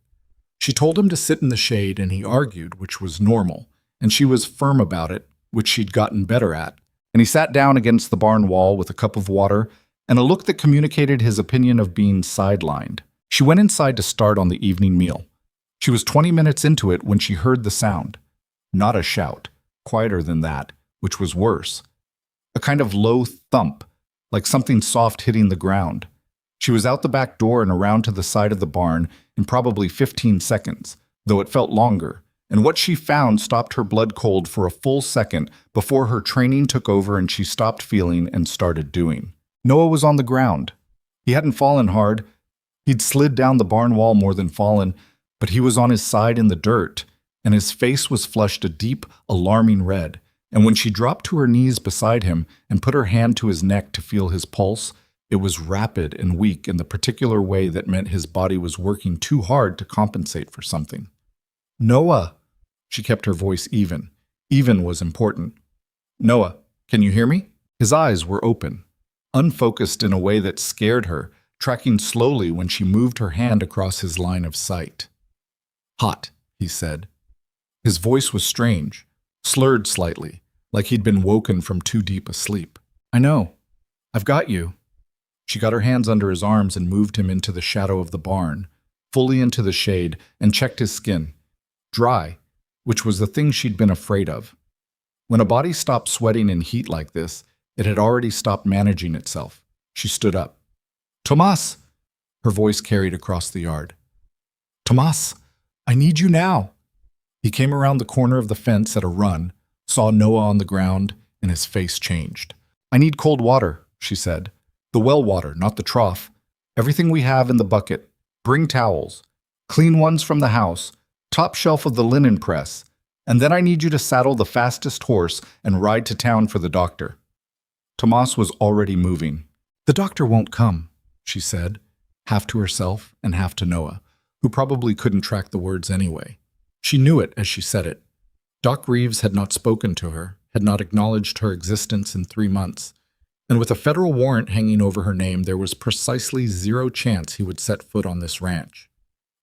She told him to sit in the shade, and he argued, which was normal, and she was firm about it, which she'd gotten better at, and he sat down against the barn wall with a cup of water and a look that communicated his opinion of being sidelined. She went inside to start on the evening meal. She was 20 minutes into it when she heard the sound. Not a shout, quieter than that, which was worse. A kind of low thump, like something soft hitting the ground. She was out the back door and around to the side of the barn in probably 15 seconds, though it felt longer, and what she found stopped her blood cold for a full second before her training took over and she stopped feeling and started doing. Noah was on the ground. He hadn't fallen hard. He'd slid down the barn wall more than fallen, but he was on his side in the dirt, and his face was flushed a deep, alarming red. And when she dropped to her knees beside him and put her hand to his neck to feel his pulse, it was rapid and weak in the particular way that meant his body was working too hard to compensate for something. "Noah!" She kept her voice even. Even was important. "Noah, can you hear me?" His eyes were open, unfocused in a way that scared her, tracking slowly when she moved her hand across his line of sight. "Hot," he said. His voice was strange, slurred slightly, like he'd been woken from too deep a sleep. "I know. I've got you." She got her hands under his arms and moved him into the shadow of the barn, fully into the shade, and checked his skin. Dry, which was the thing she'd been afraid of. When a body stopped sweating in heat like this, it had already stopped managing itself. She stood up. "Tomas!" Her voice carried across the yard. "Tomas, I need you now." He came around the corner of the fence at a run, saw Noah on the ground, and his face changed. "I need cold water," she said. "The well water, not the trough. Everything we have in the bucket. Bring towels. Clean ones from the house. Top shelf of the linen press. And then I need you to saddle the fastest horse and ride to town for the doctor." Tomas was already moving. "The doctor won't come," she said, half to herself and half to Noah, who probably couldn't track the words anyway. She knew it as she said it. Doc Reeves had not spoken to her, had not acknowledged her existence in 3 months, and with a federal warrant hanging over her name, there was precisely 0 chance he would set foot on this ranch.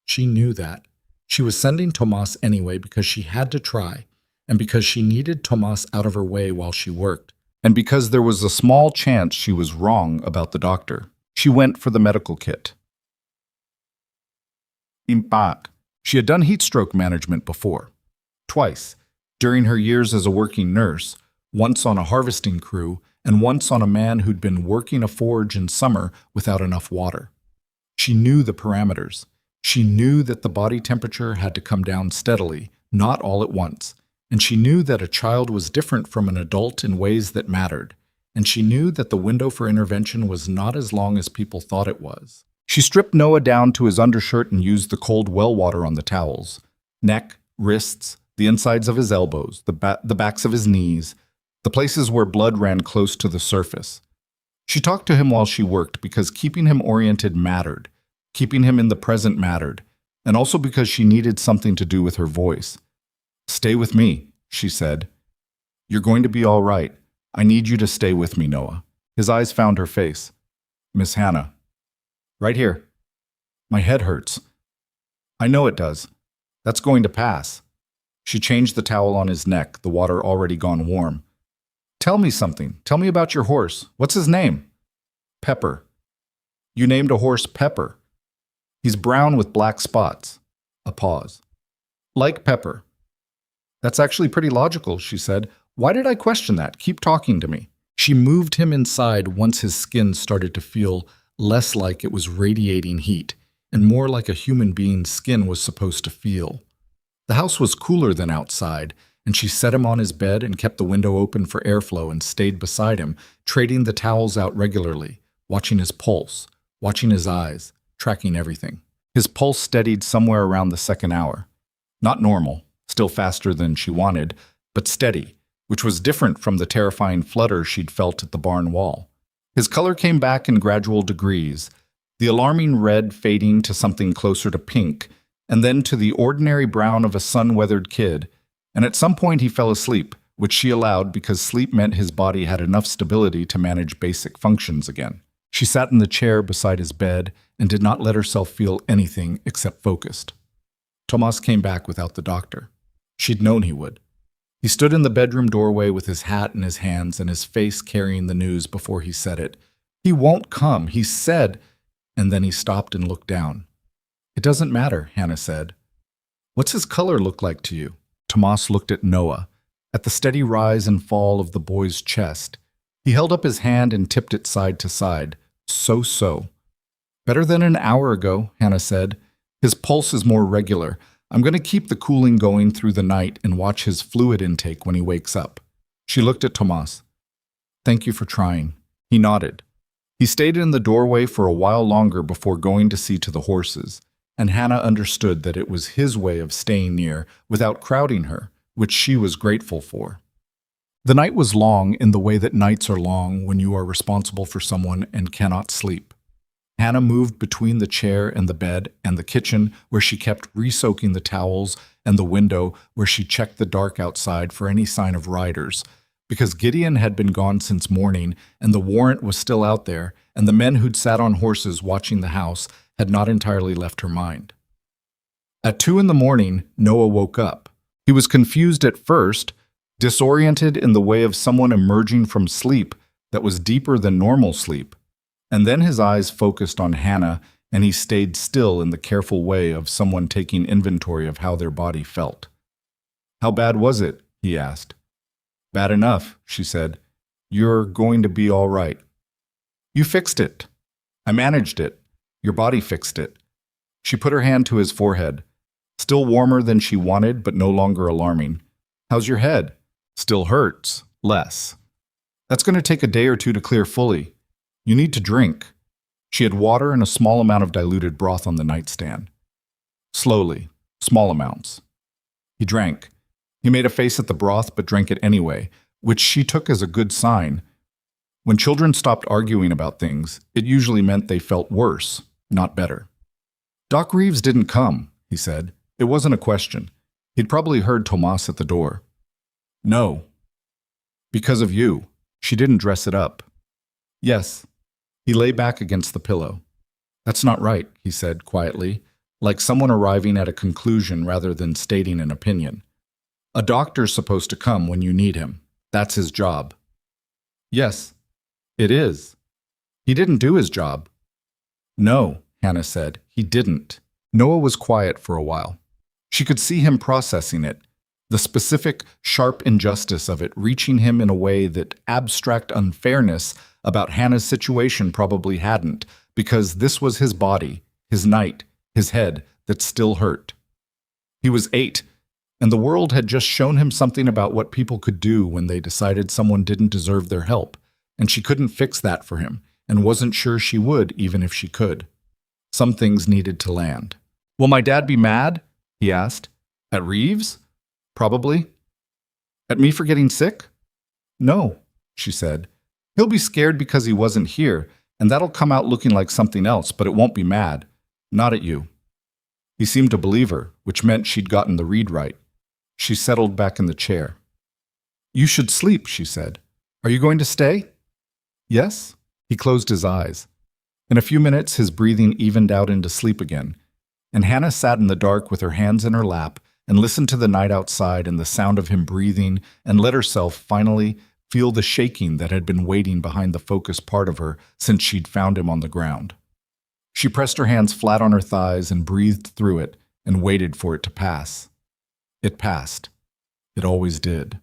She knew that. She was sending Tomas anyway because she had to try, and because she needed Tomas out of her way while she worked, and because there was a small chance she was wrong about the doctor. She went for the medical kit. Impact. She had done heat stroke management before. Twice, during her years as a working nurse, once on a harvesting crew, and once on a man who'd been working a forge in summer without enough water. She knew the parameters. She knew that the body temperature had to come down steadily, not all at once, And she knew that a child was different from an adult in ways that mattered. And she knew that the window for intervention was not as long as people thought it was. She stripped Noah down to his undershirt and used the cold well water on the towels. Neck, wrists, the insides of his elbows, the backs of his knees, the places where blood ran close to the surface. She talked to him while she worked because keeping him oriented mattered, keeping him in the present mattered, and also because she needed something to do with her voice. "Stay with me," she said. "You're going to be all right. I need you to stay with me, Noah." His eyes found her face. "Miss Hannah." "Right here." "My head hurts." "I know it does. That's going to pass." She changed the towel on his neck, the water already gone warm. "Tell me something. Tell me about your horse. What's his name?" "Pepper." "You named a horse Pepper." "He's brown with black spots." A pause. "Like Pepper." "That's actually pretty logical," she said. "Why did I question that? Keep talking to me." She moved him inside once his skin started to feel less like it was radiating heat and more like a human being's skin was supposed to feel. The house was cooler than outside, and she set him on his bed and kept the window open for airflow and stayed beside him, trading the towels out regularly, watching his pulse, watching his eyes, tracking everything. His pulse steadied somewhere around the second hour. Not normal, still faster than she wanted, but steady, which was different from the terrifying flutter she'd felt at the barn wall. His color came back in gradual degrees, the alarming red fading to something closer to pink, and then to the ordinary brown of a sun-weathered kid, and at some point he fell asleep, which she allowed because sleep meant his body had enough stability to manage basic functions again. She sat in the chair beside his bed and did not let herself feel anything except focused. Tomas came back without the doctor. She'd known he would. He stood in the bedroom doorway with his hat in his hands and his face carrying the news before he said it. "He won't come, he said," and then he stopped and looked down. "It doesn't matter," Hannah said. "What's his color look like to you?" Tomas looked at Noah, at the steady rise and fall of the boy's chest. He held up his hand and tipped it side to side. So. "Better than an hour ago," Hannah said. "His pulse is more regular. I'm going to keep the cooling going through the night and watch his fluid intake when he wakes up." She looked at Tomas. "Thank you for trying." He nodded. He stayed in the doorway for a while longer before going to see to the horses, and Hannah understood that it was his way of staying near without crowding her, which she was grateful for. The night was long in the way that nights are long when you are responsible for someone and cannot sleep. Hannah moved between the chair and the bed and the kitchen, where she kept re-soaking the towels, and the window, where she checked the dark outside for any sign of riders, because Gideon had been gone since morning, and the warrant was still out there, and the men who'd sat on horses watching the house had not entirely left her mind. At 2 a.m, Noah woke up. He was confused at first, disoriented in the way of someone emerging from sleep that was deeper than normal sleep. And then his eyes focused on Hannah, and he stayed still in the careful way of someone taking inventory of how their body felt. "How bad was it?" he asked. "Bad enough," she said. "You're going to be all right." "You fixed it." "I managed it. Your body fixed it." She put her hand to his forehead. "Still warmer than she wanted, but no longer alarming." "How's your head?" "Still hurts. Less." "That's going to take a day or two to clear fully. You need to drink." She had water and a small amount of diluted broth on the nightstand. Slowly, small amounts. He drank. He made a face at the broth but drank it anyway, which she took as a good sign. When children stopped arguing about things, it usually meant they felt worse, not better. "Doc Reeves didn't come," he said. It wasn't a question. He'd probably heard Tomas at the door. "No." "Because of you." She didn't dress it up. "Yes." He lay back against the pillow. "That's not right," he said quietly, like someone arriving at a conclusion rather than stating an opinion. "A doctor's supposed to come when you need him. That's his job." "Yes, it is." "He didn't do his job." "No," Hannah said, "he didn't." Noah was quiet for a while. She could see him processing it, the specific, sharp injustice of it reaching him in a way that abstract unfairness about Hannah's situation probably hadn't, because this was his body, his night, his head that still hurt. He was 8, And the world had just shown him something about what people could do when they decided someone didn't deserve their help, and she couldn't fix that for him, and wasn't sure she would even if she could. Some things needed to land. "Will my dad be mad?" he asked. "At Reeves? Probably. At me for getting sick?" "No," she said. "He'll be scared because he wasn't here, and that'll come out looking like something else, but it won't be mad. Not at you." He seemed to believe her, which meant she'd gotten the read right. She settled back in the chair. "You should sleep," she said. "Are you going to stay?" "Yes." He closed his eyes. In a few minutes, his breathing evened out into sleep again, and Hannah sat in the dark with her hands in her lap and listened to the night outside and the sound of him breathing, and let herself finally feel the shaking that had been waiting behind the focused part of her since she'd found him on the ground. She pressed her hands flat on her thighs and breathed through it and waited for it to pass. It passed. It always did.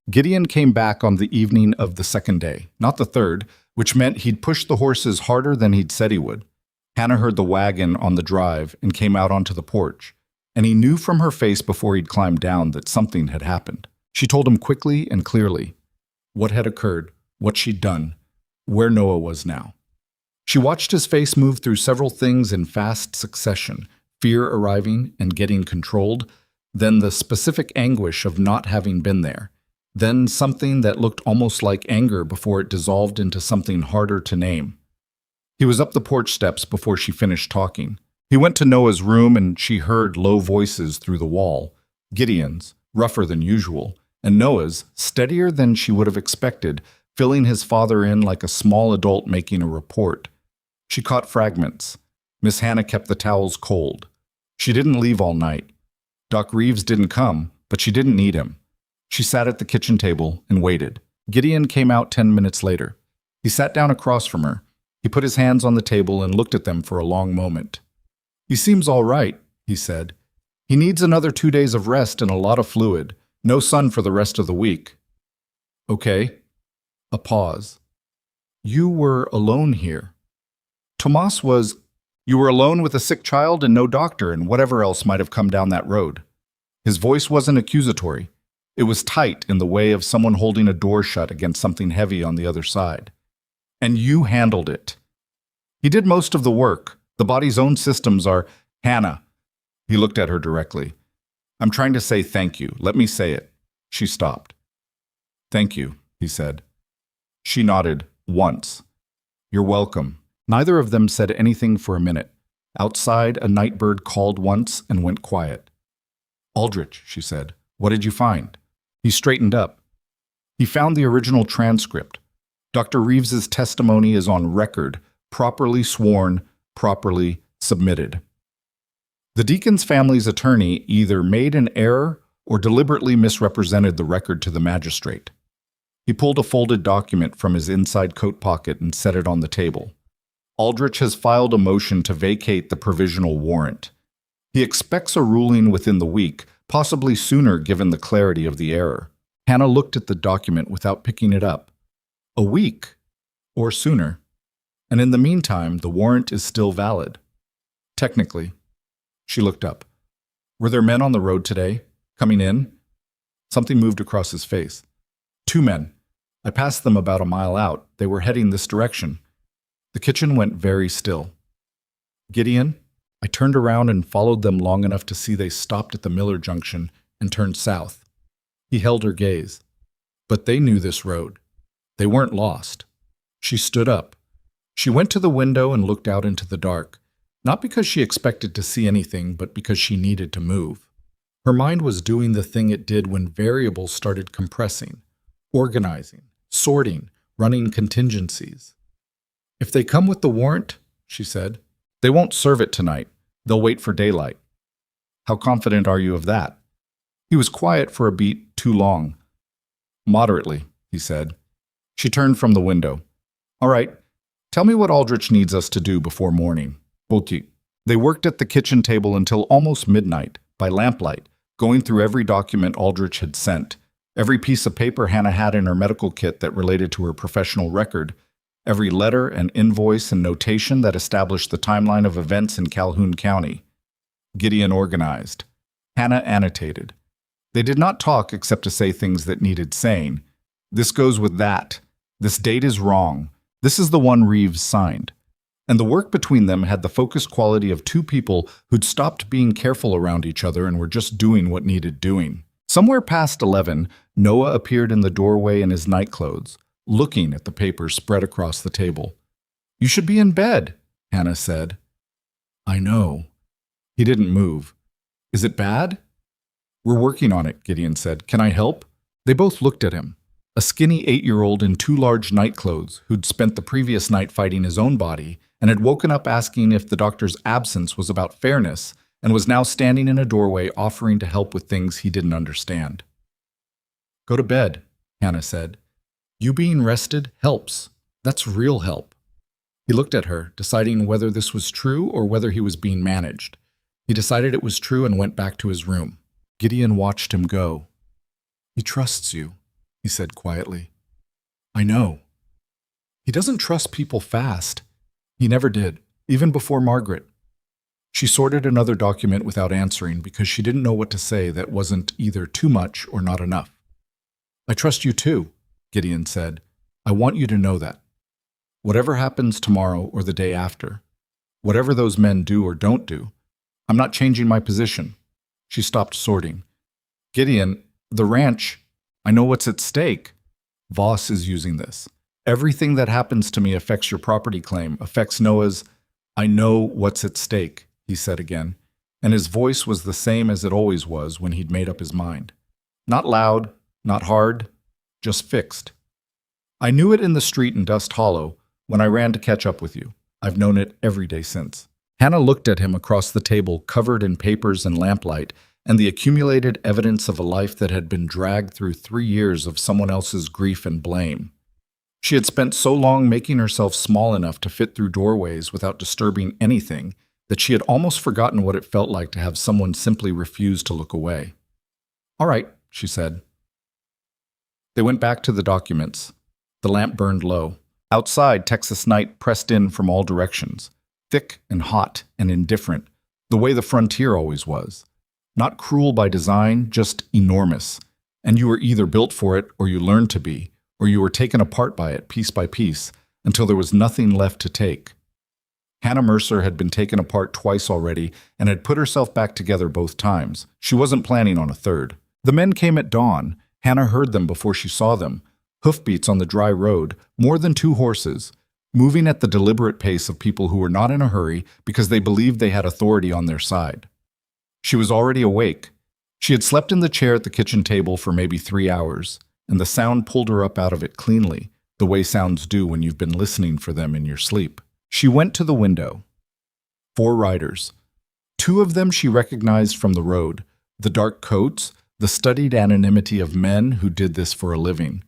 Gideon came back on the evening of the second day, not the third, which meant he'd pushed the horses harder than he'd said he would. Hannah heard the wagon on the drive and came out onto the porch, and he knew from her face before he'd climbed down that something had happened. She told him quickly and clearly what had occurred, what she'd done, where Noah was now. She watched his face move through several things in fast succession, fear arriving and getting controlled, then the specific anguish of not having been there, then something that looked almost like anger before it dissolved into something harder to name. He was up the porch steps before she finished talking. He went to Noah's room and she heard low voices through the wall, Gideon's, rougher than usual, and Noah's, steadier than she would have expected, filling his father in like a small adult making a report. She caught fragments. Miss Hannah kept the towels cold. She didn't leave all night. Doc Reeves didn't come, but she didn't need him. She sat at the kitchen table and waited. Gideon came out 10 minutes later. He sat down across from her. He put his hands on the table and looked at them for a long moment. "He seems all right," he said. "He needs another 2 days of rest and a lot of fluid. No sun for the rest of the week." "Okay." A pause. "You were alone here." Tomas was, "You were alone with a sick child and no doctor and whatever else might have come down that road." His voice wasn't accusatory. It was tight in the way of someone holding a door shut against something heavy on the other side. "And you handled it." "He did most of the work. The body's own systems are—" "Hannah." He looked at her directly. "I'm trying to say thank you. Let me say it." She stopped. "Thank you," he said. She nodded, once. "You're welcome." Neither of them said anything for a minute. Outside, a night bird called once and went quiet. "Aldrich," she said, "what did you find?" He straightened up. He found the original transcript. Dr. Reeves's testimony is on record, properly sworn, properly submitted. The deacon's family's attorney either made an error or deliberately misrepresented the record to the magistrate. He pulled a folded document from his inside coat pocket and set it on the table. Aldrich has filed a motion to vacate the provisional warrant. He expects a ruling within the week, possibly sooner given the clarity of the error. Hannah looked at the document without picking it up. A week, or sooner. And in the meantime, the warrant is still valid. Technically. She looked up. "Were there men on the road today? Coming in?" Something moved across his face. "2 men. I passed them about a mile out. They were heading this direction." The kitchen went very still. "Gideon?" I turned around and followed them long enough to see they stopped at the Miller Junction and turned south. He held her gaze. But they knew this road. They weren't lost. She stood up. She went to the window and looked out into the dark, not because she expected to see anything, but because she needed to move. Her mind was doing the thing it did when variables started compressing, organizing, sorting, running contingencies. "If they come with the warrant," she said, "they won't serve it tonight. They'll wait for daylight." "How confident are you of that?" He was quiet for a beat too long. "Moderately," he said. She turned from the window. "All right, tell me what Aldrich needs us to do before morning." "Okay." They worked at the kitchen table until almost midnight, by lamplight, going through every document Aldrich had sent, every piece of paper Hannah had in her medical kit that related to her professional record, every letter and invoice and notation that established the timeline of events in Calhoun County. Gideon organized. Hannah annotated. They did not talk except to say things that needed saying. This goes with that. This date is wrong. This is the one Reeves signed. And the work between them had the focused quality of two people who'd stopped being careful around each other and were just doing what needed doing. Somewhere past 11, Noah appeared in the doorway in his nightclothes, looking at the papers spread across the table. "You should be in bed," Hannah said. "I know." He didn't move. "Is it bad?" "We're working on it," Gideon said. "Can I help?" They both looked at him. A skinny 8-year-old in two large nightclothes who'd spent the previous night fighting his own body and had woken up asking if the doctor's absence was about fairness and was now standing in a doorway offering to help with things he didn't understand. "Go to bed," Hannah said. "You being rested helps. That's real help." He looked at her, deciding whether this was true or whether he was being managed. He decided it was true and went back to his room. Gideon watched him go. "He trusts you," he said quietly. "I know. He doesn't trust people fast. He never did, even before Margaret." She sorted another document without answering because she didn't know what to say that wasn't either too much or not enough. "I trust you too," Gideon said. "I want you to know that. Whatever happens tomorrow or the day after, whatever those men do or don't do, I'm not changing my position." She stopped sorting. "Gideon, the ranch, I know what's at stake. Voss is using this. Everything that happens to me affects your property claim, affects Noah's. I know what's at stake," he said again, and his voice was the same as it always was when he'd made up his mind. Not loud, not hard, just fixed. "I knew it in the street in Dust Hollow when I ran to catch up with you. I've known it every day since." Hannah looked at him across the table, covered in papers and lamplight, and the accumulated evidence of a life that had been dragged through 3 years of someone else's grief and blame. She had spent so long making herself small enough to fit through doorways without disturbing anything that she had almost forgotten what it felt like to have someone simply refuse to look away. "All right," she said. They went back to the documents. The lamp burned low. Outside, Texas night pressed in from all directions, thick and hot and indifferent, the way the frontier always was. Not cruel by design, just enormous. And you were either built for it or you learned to be, or you were taken apart by it piece by piece until there was nothing left to take. Hannah Mercer had been taken apart twice already and had put herself back together both times. She wasn't planning on a third. The men came at dawn. Hannah heard them before she saw them. Hoofbeats on the dry road, more than 2 horses, moving at the deliberate pace of people who were not in a hurry because they believed they had authority on their side. She was already awake. She had slept in the chair at the kitchen table for maybe 3 hours, and the sound pulled her up out of it cleanly, the way sounds do when you've been listening for them in your sleep. She went to the window. 4 riders. 2 of them she recognized from the road, the dark coats, the studied anonymity of men who did this for a living.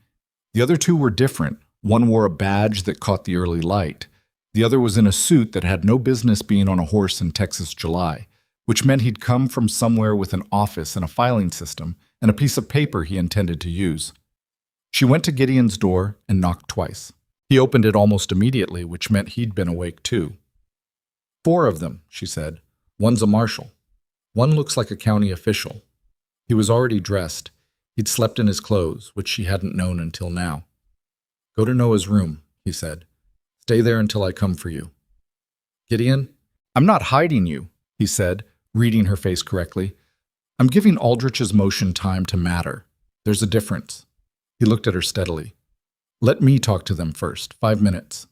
The other 2 were different. One wore a badge that caught the early light. The other was in a suit that had no business being on a horse in Texas July, which meant he'd come from somewhere with an office and a filing system and a piece of paper he intended to use. She went to Gideon's door and knocked twice. He opened it almost immediately, which meant he'd been awake too. 4 of them, she said. One's a marshal. One looks like a county official. He was already dressed. He'd slept in his clothes, which she hadn't known until now. Go to Noah's room, he said. Stay there until I come for you. Gideon, I'm not hiding you, he said, reading her face correctly. I'm giving Aldrich's motion time to matter. There's a difference. He looked at her steadily. Let me talk to them first, 5 minutes.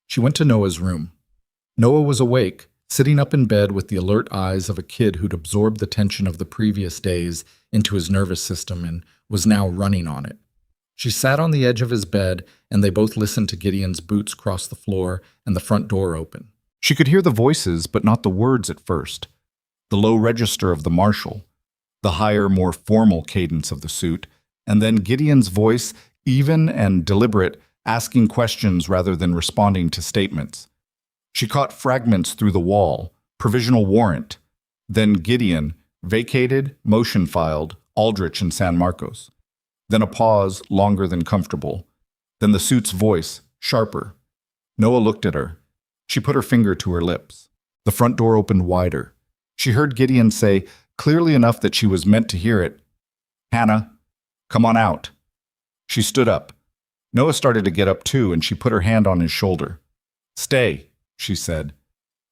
She went to Noah's room. Noah was awake, sitting up in bed with the alert eyes of a kid who'd absorbed the tension of the previous days into his nervous system and was now running on it. She sat on the edge of his bed, and they both listened to Gideon's boots cross the floor and the front door open. She could hear the voices, but not the words at first. The low register of the marshal, the higher, more formal cadence of the suit, and then Gideon's voice, even and deliberate, asking questions rather than responding to statements. She caught fragments through the wall, provisional warrant, then Gideon, vacated, motion filed, Aldrich and San Marcos. Then a pause, longer than comfortable. Then the suit's voice, sharper. Noah looked at her. She put her finger to her lips. The front door opened wider. She heard Gideon say, clearly enough that she was meant to hear it. "Hannah, come on out." She stood up. Noah started to get up too, and she put her hand on his shoulder. "Stay," she said.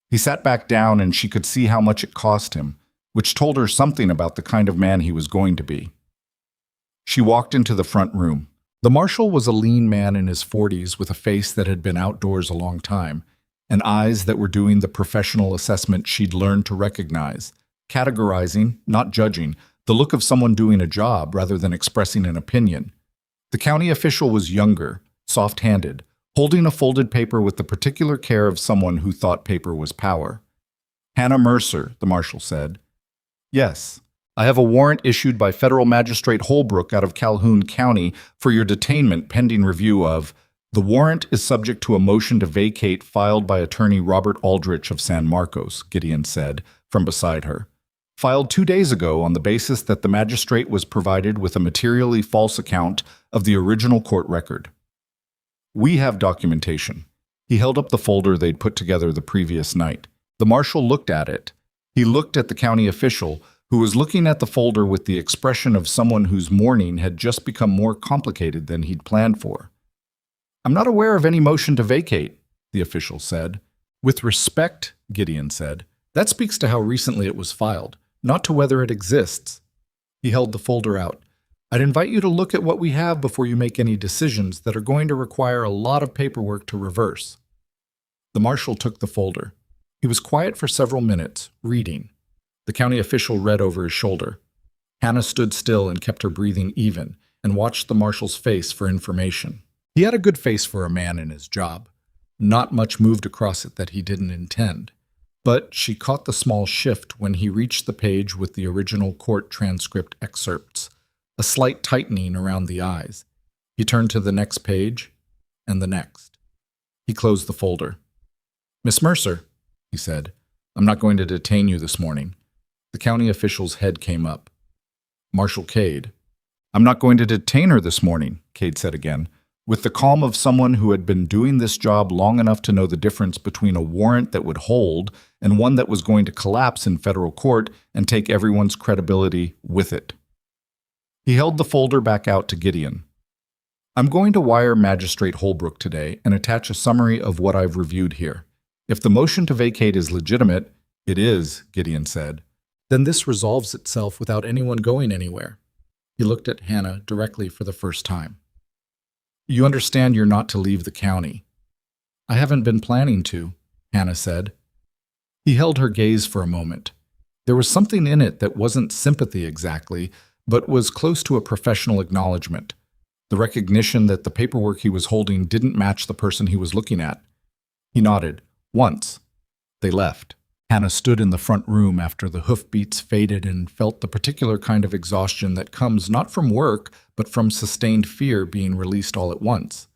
He sat back down, and she could see how much it cost him, which told her something about the kind of man he was going to be. She walked into the front room. The marshal was a lean man in his 40s with a face that had been outdoors a long time, and eyes that were doing the professional assessment she'd learned to recognize, categorizing, not judging, the look of someone doing a job rather than expressing an opinion. The county official was younger, soft-handed, holding a folded paper with the particular care of someone who thought paper was power. "Hannah Mercer," the marshal said. "Yes, I have a warrant issued by Federal Magistrate Holbrook out of Calhoun County for your detainment pending review of. The warrant is subject to a motion to vacate filed by attorney Robert Aldrich of San Marcos," Gideon said, from beside her. "Filed 2 days ago on the basis that the magistrate was provided with a materially false account of the original court record. We have documentation." He held up the folder they'd put together the previous night. The marshal looked at it. He looked at the county official, who was looking at the folder with the expression of someone whose morning had just become more complicated than he'd planned for. "I'm not aware of any motion to vacate," the official said. "With respect," Gideon said, "that speaks to how recently it was filed, not to whether it exists." He held the folder out. "I'd invite you to look at what we have before you make any decisions that are going to require a lot of paperwork to reverse." The marshal took the folder. He was quiet for several minutes, reading. The county official read over his shoulder. Hannah stood still and kept her breathing even, and watched the marshal's face for information. He had a good face for a man in his job. Not much moved across it that he didn't intend. But she caught the small shift when he reached the page with the original court transcript excerpts, a slight tightening around the eyes. He turned to the next page, and the next. He closed the folder. "Miss Mercer," he said, "I'm not going to detain you this morning." The county official's head came up. "Marshal Cade." "I'm not going to detain her this morning," Cade said again, with the calm of someone who had been doing this job long enough to know the difference between a warrant that would hold and one that was going to collapse in federal court and take everyone's credibility with it. He held the folder back out to Gideon. "I'm going to wire Magistrate Holbrook today and attach a summary of what I've reviewed here. If the motion to vacate is legitimate," "It is," Gideon said, "then this resolves itself without anyone going anywhere." He looked at Hannah directly for the first time. "You understand you're not to leave the county." "I haven't been planning to," Hannah said. He held her gaze for a moment. There was something in it that wasn't sympathy exactly, but was close to a professional acknowledgement. The recognition that the paperwork he was holding didn't match the person he was looking at. He nodded. Once. They left. Hannah stood in the front room after the hoofbeats faded and felt the particular kind of exhaustion that comes not from work, but from sustained fear being released all at once.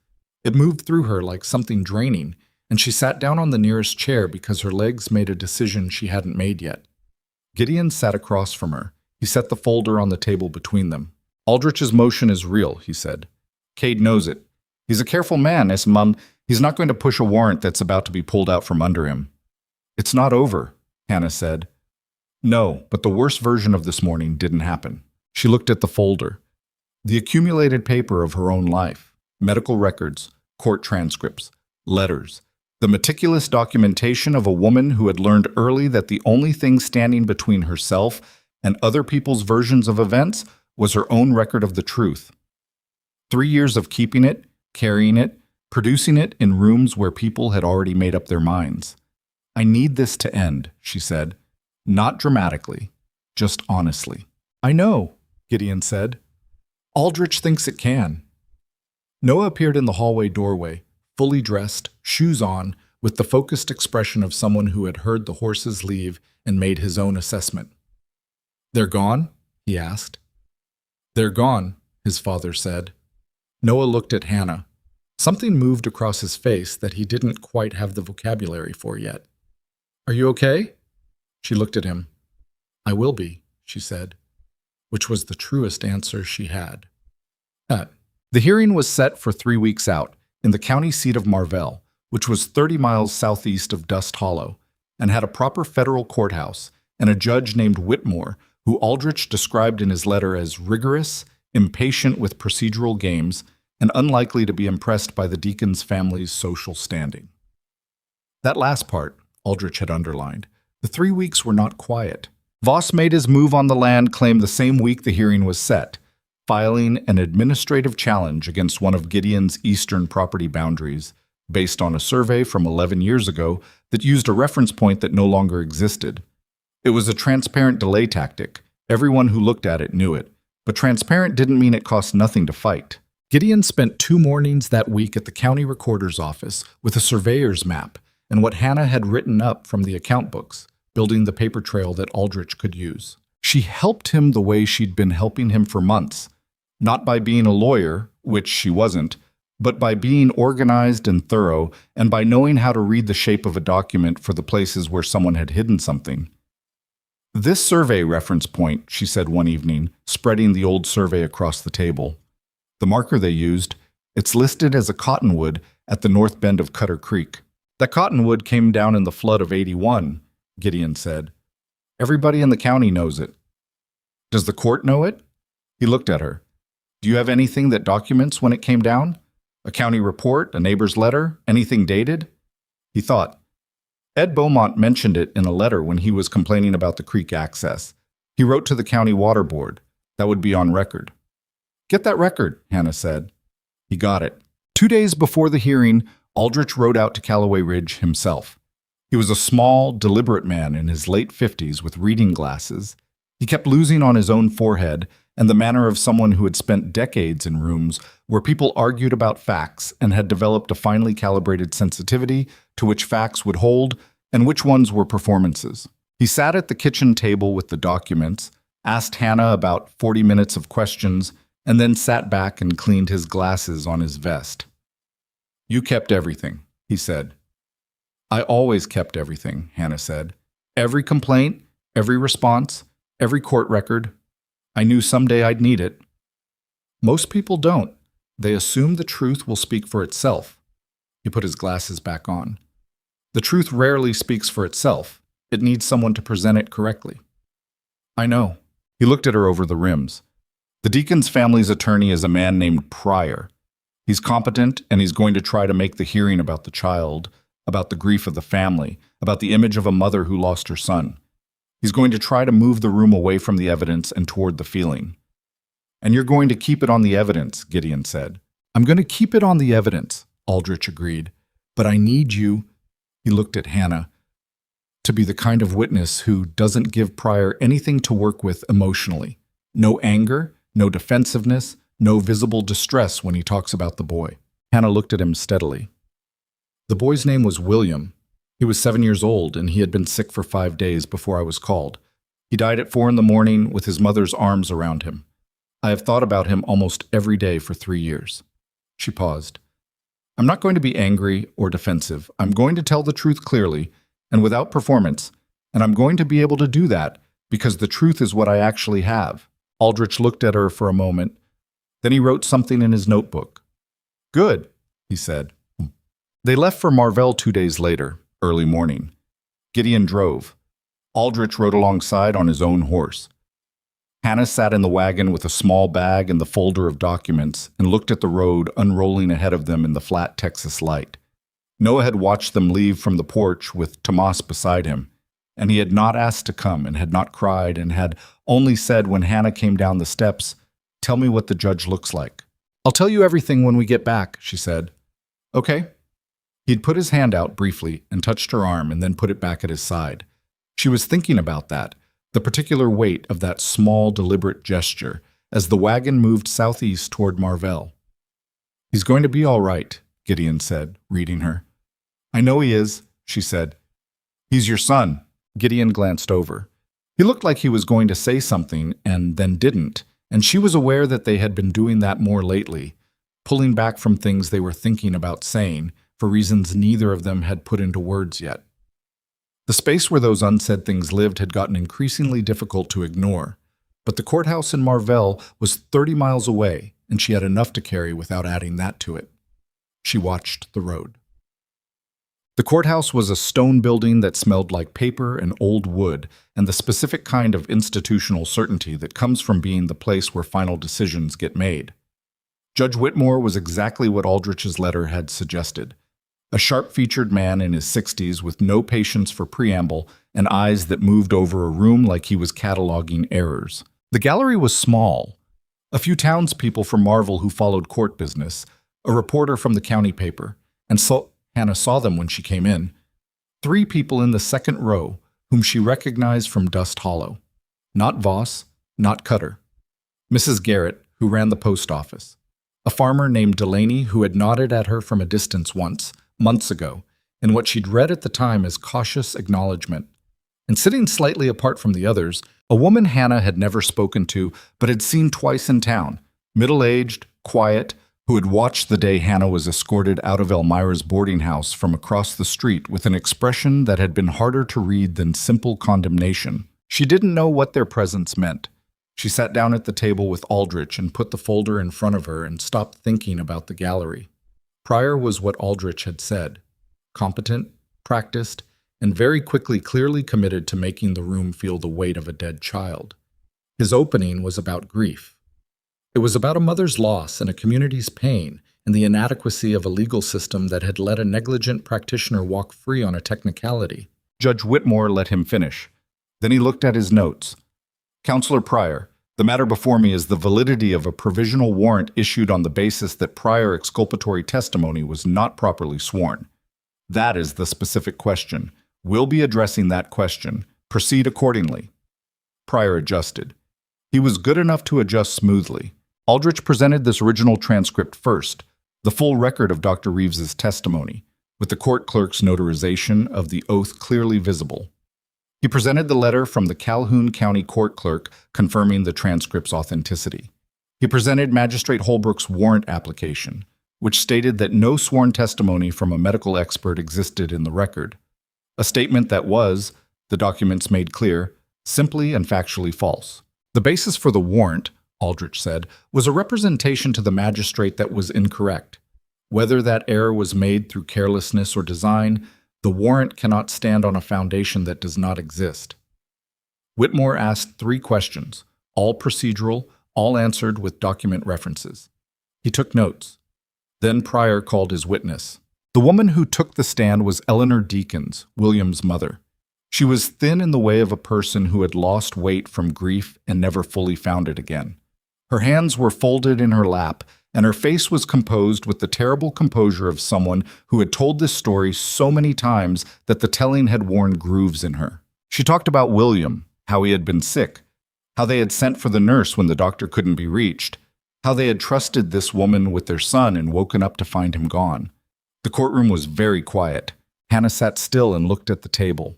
It moved through her like something draining, and she sat down on the nearest chair because her legs made a decision she hadn't made yet. Gideon sat across from her. He set the folder on the table between them. "Aldrich's motion is real," he said. "Cade knows it. He's a careful man, Mum. He's not going to push a warrant that's about to be pulled out from under him." "It's not over," Hannah said. "No, but the worst version of this morning didn't happen." She looked at the folder. The accumulated paper of her own life, medical records, court transcripts, letters, the meticulous documentation of a woman who had learned early that the only thing standing between herself and other people's versions of events was her own record of the truth. 3 years of keeping it, carrying it, producing it in rooms where people had already made up their minds. "I need this to end," she said. Not dramatically, just honestly. "I know," Gideon said. "Aldrich thinks it can." Noah appeared in the hallway doorway, fully dressed, shoes on, with the focused expression of someone who had heard the horses leave and made his own assessment. "They're gone?" he asked. "They're gone," his father said. Noah looked at Hannah. Something moved across his face that he didn't quite have the vocabulary for yet. "Are you okay?" She looked at him. "I will be," she said, which was the truest answer she had. The hearing was set for 3 weeks out, in the county seat of Marvell, which was 30 miles southeast of Dust Hollow, and had a proper federal courthouse, and a judge named Whitmore, who Aldrich described in his letter as rigorous, impatient with procedural games, and unlikely to be impressed by the deacon's family's social standing. That last part, Aldrich had underlined. The 3 weeks were not quiet. Voss made his move on the land claim the same week the hearing was set, filing an administrative challenge against one of Gideon's eastern property boundaries, based on a survey from 11 years ago that used a reference point that no longer existed. It was a transparent delay tactic. Everyone who looked at it knew it. But transparent didn't mean it cost nothing to fight. Gideon spent 2 mornings that week at the county recorder's office with a surveyor's map and what Hannah had written up from the account books, building the paper trail that Aldrich could use. She helped him the way she'd been helping him for months, not by being a lawyer, which she wasn't, but by being organized and thorough and by knowing how to read the shape of a document for the places where someone had hidden something. This survey reference point, she said one evening, spreading the old survey across the table. The marker they used, it's listed as a cottonwood at the north bend of Cutter Creek. That cottonwood came down in the flood of '81, Gideon said. Everybody in the county knows it. Does the court know it? He looked at her. Do you have anything that documents when it came down? A county report, a neighbor's letter, anything dated? He thought. Ed Beaumont mentioned it in a letter when he was complaining about the creek access. He wrote to the county water board. That would be on record. Get that record, Hannah said. He got it. 2 days before the hearing, Aldrich rode out to Callaway Ridge himself. He was a small, deliberate man in his late 50s with reading glasses. He kept losing on his own forehead and the manner of someone who had spent decades in rooms where people argued about facts and had developed a finely calibrated sensitivity to which facts would hold and which ones were performances. He sat at the kitchen table with the documents, asked Hannah about 40 minutes of questions, and then sat back and cleaned his glasses on his vest. You kept everything, he said. I always kept everything, Hannah said. Every complaint, every response, every court record. I knew someday I'd need it. Most people don't. They assume the truth will speak for itself. He put his glasses back on. The truth rarely speaks for itself. It needs someone to present it correctly. I know. He looked at her over the rims. The deacon's family's attorney is a man named Pryor. He's competent, and he's going to try to make the hearing about the child, about the grief of the family, about the image of a mother who lost her son. He's going to try to move the room away from the evidence and toward the feeling. And you're going to keep it on the evidence, Gideon said. I'm going to keep it on the evidence, Aldrich agreed. But I need you, he looked at Hannah, to be the kind of witness who doesn't give Pryor anything to work with emotionally. No anger, no defensiveness, no visible distress when he talks about the boy. Hannah looked at him steadily. The boy's name was William. He was 7 years old, and he had been sick for 5 days before I was called. He died at 4 a.m. with his mother's arms around him. I have thought about him almost every day for 3 years. She paused. I'm not going to be angry or defensive. I'm going to tell the truth clearly and without performance, and I'm going to be able to do that because the truth is what I actually have. Aldrich looked at her for a moment. Then he wrote something in his notebook. Good, he said. They left for Marvell 2 days later, early morning. Gideon drove. Aldrich rode alongside on his own horse. Hannah sat in the wagon with a small bag and the folder of documents and looked at the road unrolling ahead of them in the flat Texas light. Noah had watched them leave from the porch with Tomas beside him, and he had not asked to come and had not cried and had only said when Hannah came down the steps, "Tell me what the judge looks like." "I'll tell you everything when we get back," she said. "Okay." He'd put his hand out briefly and touched her arm and then put it back at his side. She was thinking about that, the particular weight of that small, deliberate gesture as the wagon moved southeast toward Marvell. "He's going to be all right," Gideon said, reading her. "I know he is," she said. "He's your son." Gideon glanced over. He looked like he was going to say something and then didn't, and she was aware that they had been doing that more lately, pulling back from things they were thinking about saying for reasons neither of them had put into words yet. The space where those unsaid things lived had gotten increasingly difficult to ignore, but the courthouse in Marvell was 30 miles away, and she had enough to carry without adding that to it. She watched the road. The courthouse was a stone building that smelled like paper and old wood, and the specific kind of institutional certainty that comes from being the place where final decisions get made. Judge Whitmore was exactly what Aldrich's letter had suggested. A sharp-featured man in his 60s with no patience for preamble and eyes that moved over a room like he was cataloging errors. The gallery was small. A few townspeople from Marvel who followed court business, a reporter from the county paper, and Hannah saw them when she came in. 3 people in the second row whom she recognized from Dust Hollow. Not Voss, not Cutter. Mrs. Garrett, who ran the post office. A farmer named Delaney who had nodded at her from a distance once, months ago, in what she'd read at the time as cautious acknowledgement. And sitting slightly apart from the others, a woman Hannah had never spoken to but had seen twice in town, middle-aged, quiet, who had watched the day Hannah was escorted out of Elmira's boarding house from across the street with an expression that had been harder to read than simple condemnation. She didn't know what their presence meant. She sat down at the table with Aldrich and put the folder in front of her and stopped thinking about the gallery. Pryor was what Aldrich had said. Competent, practiced, and very quickly clearly committed to making the room feel the weight of a dead child. His opening was about grief. It was about a mother's loss and a community's pain and the inadequacy of a legal system that had let a negligent practitioner walk free on a technicality. Judge Whitmore let him finish. Then he looked at his notes. Counselor Pryor, the matter before me is the validity of a provisional warrant issued on the basis that prior exculpatory testimony was not properly sworn. That is the specific question. We'll be addressing that question. Proceed accordingly. Pryor adjusted. He was good enough to adjust smoothly. Aldrich presented this original transcript first, the full record of Dr. Reeves's testimony, with the court clerk's notarization of the oath clearly visible. He presented the letter from the Calhoun County court clerk confirming the transcript's authenticity. He presented Magistrate Holbrook's warrant application, which stated that no sworn testimony from a medical expert existed in the record, a statement that was, the documents made clear, simply and factually false. The basis for the warrant, Aldrich said, was a representation to the magistrate that was incorrect. Whether that error was made through carelessness or design, the warrant cannot stand on a foundation that does not exist. Whitmore asked 3 questions, all procedural, all answered with document references. He took notes. Then Pryor called his witness. The woman who took the stand was Eleanor Deakins, William's mother. She was thin in the way of a person who had lost weight from grief and never fully found it again. Her hands were folded in her lap, and her face was composed with the terrible composure of someone who had told this story so many times that the telling had worn grooves in her. She talked about William, how he had been sick, how they had sent for the nurse when the doctor couldn't be reached, how they had trusted this woman with their son and woken up to find him gone. The courtroom was very quiet. Hannah sat still and looked at the table.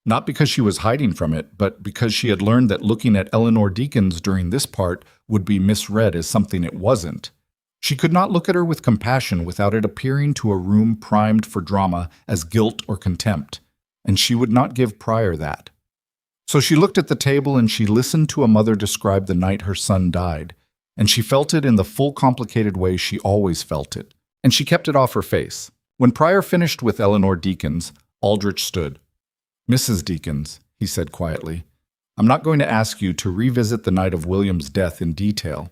Not because she was hiding from it, but because she had learned that looking at Eleanor Deakins during this part would be misread as something it wasn't. She could not look at her with compassion without it appearing to a room primed for drama as guilt or contempt, and she would not give Pryor that. So she looked at the table and she listened to a mother describe the night her son died, and she felt it in the full complicated way she always felt it, and she kept it off her face. When Pryor finished with Eleanor Deakins, Aldrich stood. Mrs. Deakins, he said quietly, I'm not going to ask you to revisit the night of William's death in detail.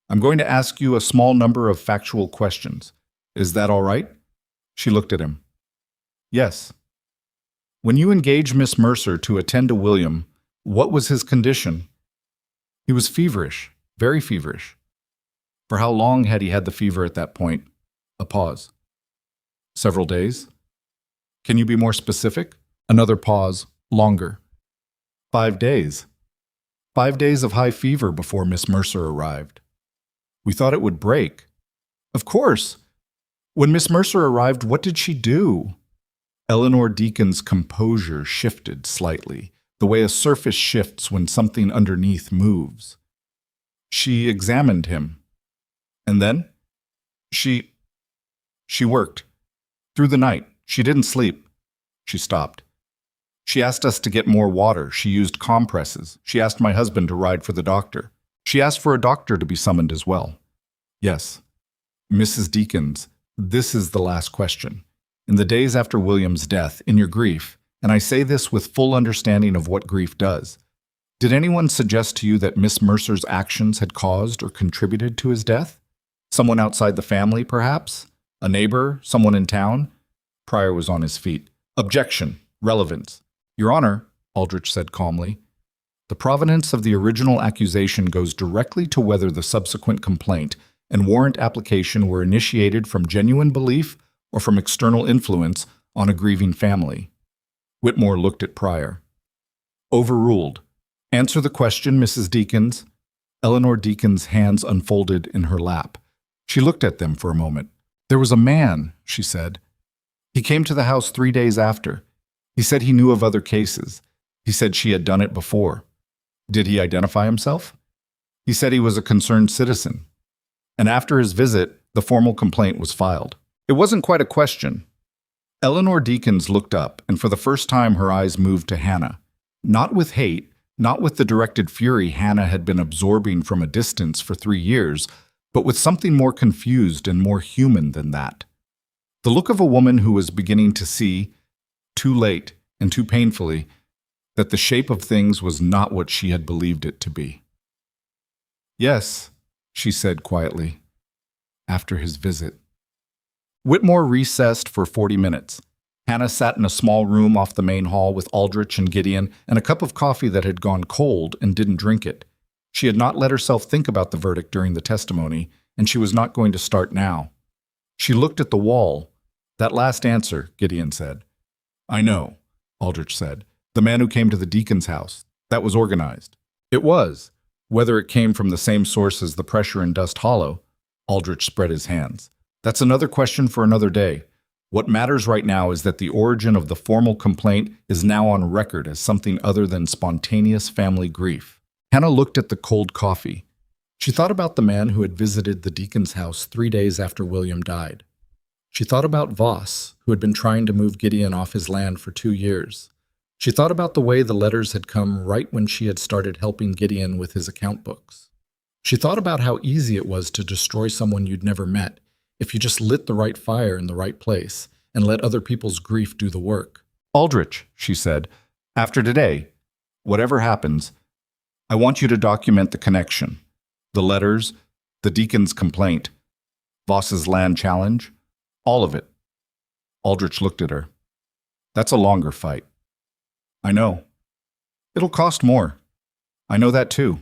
I'm going to ask you a small number of factual questions. Is that all right? She looked at him. Yes. When you engaged Miss Mercer to attend to William, what was his condition? He was feverish, very feverish. For how long had he had the fever at that point? A pause. Several days? Can you be more specific? Another pause, longer. 5 days. 5 days of high fever before Miss Mercer arrived. We thought it would break. Of course. When Miss Mercer arrived, what did she do? Eleanor Deacon's composure shifted slightly, the way a surface shifts when something underneath moves. She examined him. And then? She worked. Through the night. She didn't sleep. She stopped. She asked us to get more water. She used compresses. She asked my husband to ride for the doctor. She asked for a doctor to be summoned as well. Yes. Mrs. Deakins, this is the last question. in the days after William's death, in your grief, and I say this with full understanding of what grief does, did anyone suggest to you that Miss Mercer's actions had caused or contributed to his death? Someone outside the family, perhaps? A neighbor? Someone in town? Pryor was on his feet. Objection. Relevance. Your Honor, Aldrich said calmly, the provenance of the original accusation goes directly to whether the subsequent complaint and warrant application were initiated from genuine belief or from external influence on a grieving family. Whitmore looked at Pryor. Overruled. Answer the question, Mrs. Deakins. Eleanor Deakins' hands unfolded in her lap. She looked at them for a moment. There was a man, she said. He came to the house 3 days after. He said he knew of other cases. He said she had done it before. Did he identify himself? He said he was a concerned citizen. And after his visit, the formal complaint was filed. It wasn't quite a question. Eleanor Deakins looked up, and for the first time her eyes moved to Hannah. Not with hate, not with the directed fury Hannah had been absorbing from a distance for 3 years, but with something more confused and more human than that. The look of a woman who was beginning to see, too late and too painfully, that the shape of things was not what she had believed it to be. Yes, she said quietly, after his visit. Whitmore recessed for 40 minutes. Hannah sat in a small room off the main hall with Aldrich and Gideon and a cup of coffee that had gone cold and didn't drink it. She had not let herself think about the verdict during the testimony, and she was not going to start now. She looked at the wall. That last answer, Gideon said. I know, Aldrich said. The man who came to the Deacon's house. That was organized. It was. Whether it came from the same source as the pressure in Dust Hollow, Aldrich spread his hands. That's another question for another day. What matters right now is that the origin of the formal complaint is now on record as something other than spontaneous family grief. Hannah looked at the cold coffee. She thought about the man who had visited the Deacon's house 3 days after William died. She thought about Voss, who had been trying to move Gideon off his land for 2 years. She thought about the way the letters had come right when she had started helping Gideon with his account books. She thought about how easy it was to destroy someone you'd never met if you just lit the right fire in the right place and let other people's grief do the work. Aldrich, she said, after today, whatever happens, I want you to document the connection, the letters, the Deacon's complaint, Voss's land challenge, all of it. Aldrich looked at her. That's a longer fight. I know. It'll cost more. I know that too.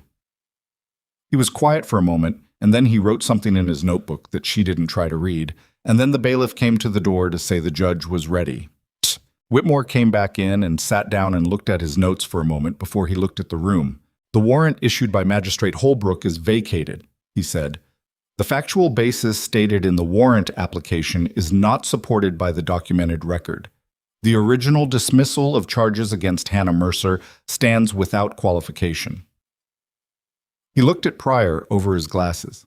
He was quiet for a moment, and then he wrote something in his notebook that she didn't try to read, and then the bailiff came to the door to say the judge was ready. Whitmore came back in and sat down and looked at his notes for a moment before he looked at the room. The warrant issued by Magistrate Holbrook is vacated, he said. The factual basis stated in the warrant application is not supported by the documented record. The original dismissal of charges against Hannah Mercer stands without qualification. He looked at Pryor over his glasses.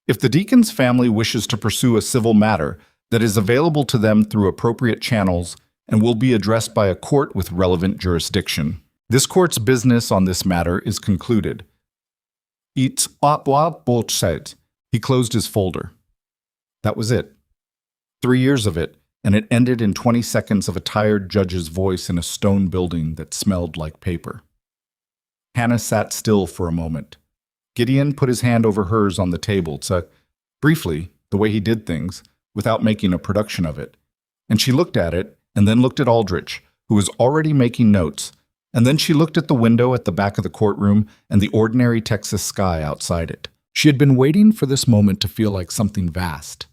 If the Deacon's family wishes to pursue a civil matter that is available to them through appropriate channels and will be addressed by a court with relevant jurisdiction, this court's business on this matter is concluded. It's both sides. He closed his folder. That was it. 3 years of it, and it ended in 20 seconds of a tired judge's voice in a stone building that smelled like paper. Hannah sat still for a moment. Gideon put his hand over hers on the table briefly, the way he did things, without making a production of it. And she looked at it, and then looked at Aldrich, who was already making notes, and then she looked at the window at the back of the courtroom and the ordinary Texas sky outside it. She had been waiting for this moment to feel like something vast.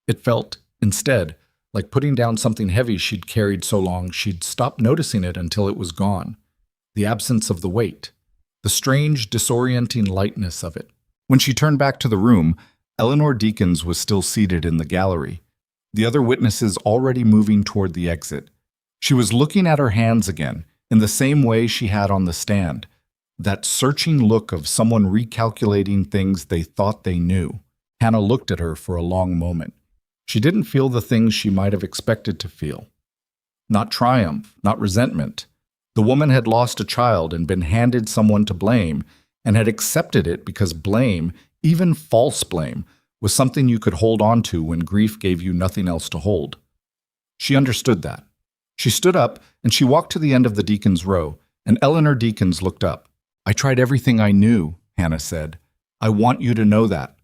It felt, instead, like putting down something heavy she'd carried so long she'd stopped noticing it until it was gone. The absence of the weight. The strange, disorienting lightness of it. When she turned back to the room, Eleanor Deakins was still seated in the gallery, the other witnesses already moving toward the exit. She was looking at her hands again, in the same way she had on the stand, that searching look of someone recalculating things they thought they knew. Hannah looked at her for a long moment. She didn't feel the things she might have expected to feel. Not triumph, not resentment. The woman had lost a child and been handed someone to blame, and had accepted it because blame, even false blame, was something you could hold on to when grief gave you nothing else to hold. She understood that. She stood up and she walked to the end of the Deacons' row, and Eleanor Deacons looked up. "I tried everything I knew," Hannah said. "I want you to know that."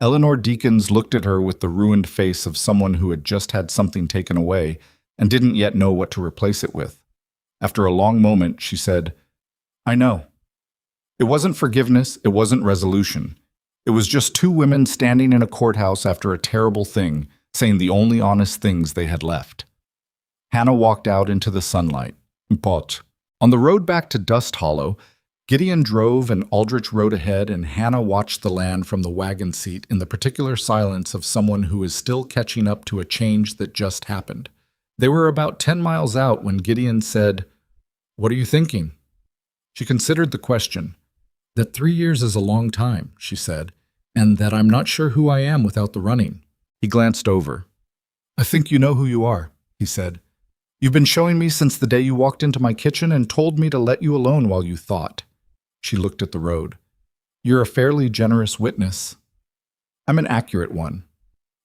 Eleanor Deacons looked at her with the ruined face of someone who had just had something taken away and didn't yet know what to replace it with. After a long moment, she said, "I know." It wasn't forgiveness, it wasn't resolution. It was just two women standing in a courthouse after a terrible thing, saying the only honest things they had left. Hannah walked out into the sunlight. But on the road back to Dust Hollow, Gideon drove and Aldrich rode ahead, and Hannah watched the land from the wagon seat in the particular silence of someone who is still catching up to a change that just happened. They were about 10 miles out when Gideon said, "What are you thinking?" She considered the question. "That 3 years is a long time," she said, "and that I'm not sure who I am without the running." He glanced over. "I think you know who you are," he said. "You've been showing me since the day you walked into my kitchen and told me to let you alone while you thought." She looked at the road. "You're a fairly generous witness." "I'm an accurate one."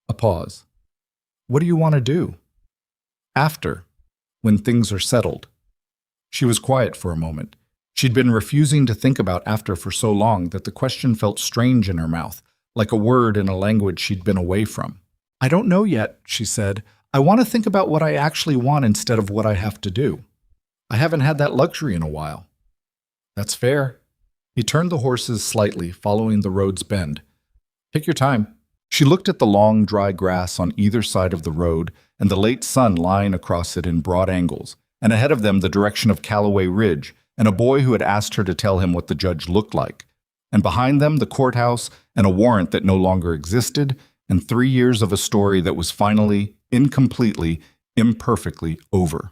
A pause. "What do you want to do?" "After, when things are settled." She was quiet for a moment. She'd been refusing to think about after for so long that the question felt strange in her mouth, like a word in a language she'd been away from. "I don't know yet," she said. "I want to think about what I actually want instead of what I have to do. I haven't had that luxury in a while." "That's fair." He turned the horses slightly, following the road's bend. "Take your time." She looked at the long, dry grass on either side of the road and the late sun lying across it in broad angles, and ahead of them the direction of Calloway Ridge, and a boy who had asked her to tell him what the judge looked like, and behind them the courthouse and a warrant that no longer existed, and 3 years of a story that was finally, incompletely, imperfectly over.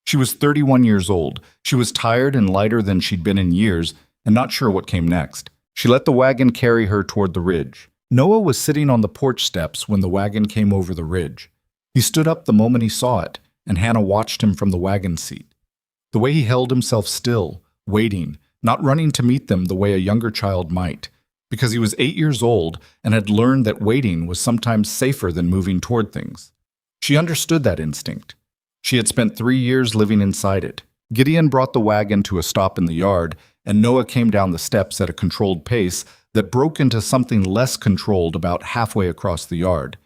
She was 31 years old. She was tired and lighter than she'd been in years, and not sure what came next. She let the wagon carry her toward the ridge. Noah was sitting on the porch steps when the wagon came over the ridge. He stood up the moment he saw it, and Hannah watched him from the wagon seat. The way he held himself still, waiting, not running to meet them the way a younger child might, because he was 8 years old and had learned that waiting was sometimes safer than moving toward things. She understood that instinct. She had spent 3 years living inside it. Gideon brought the wagon to a stop in the yard, and Noah came down the steps at a controlled pace that broke into something less controlled about halfway across the yard.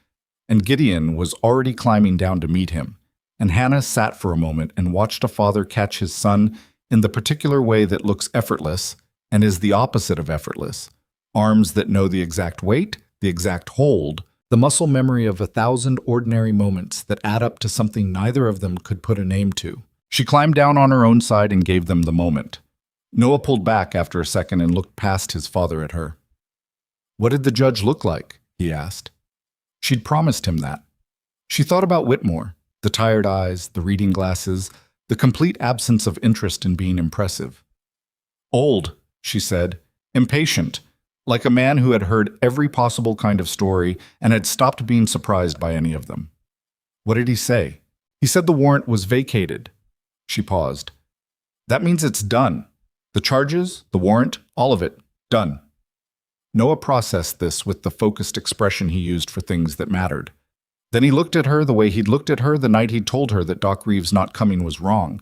And Gideon was already climbing down to meet him. And Hannah sat for a moment and watched a father catch his son in the particular way that looks effortless and is the opposite of effortless. Arms that know the exact weight, the exact hold, the muscle memory of 1,000 ordinary moments that add up to something neither of them could put a name to. She climbed down on her own side and gave them the moment. Noah pulled back after a second and looked past his father at her. "What did the judge look like?" he asked. She'd promised him that. She thought about Whitmore, the tired eyes, the reading glasses, the complete absence of interest in being impressive. "Old," she said, "impatient, like a man who had heard every possible kind of story and had stopped being surprised by any of them." "What did he say?" "He said the warrant was vacated." She paused. "That means it's done. The charges, the warrant, all of it, done." Noah processed this with the focused expression he used for things that mattered. Then he looked at her the way he'd looked at her the night he'd told her that Doc Reeves not coming was wrong.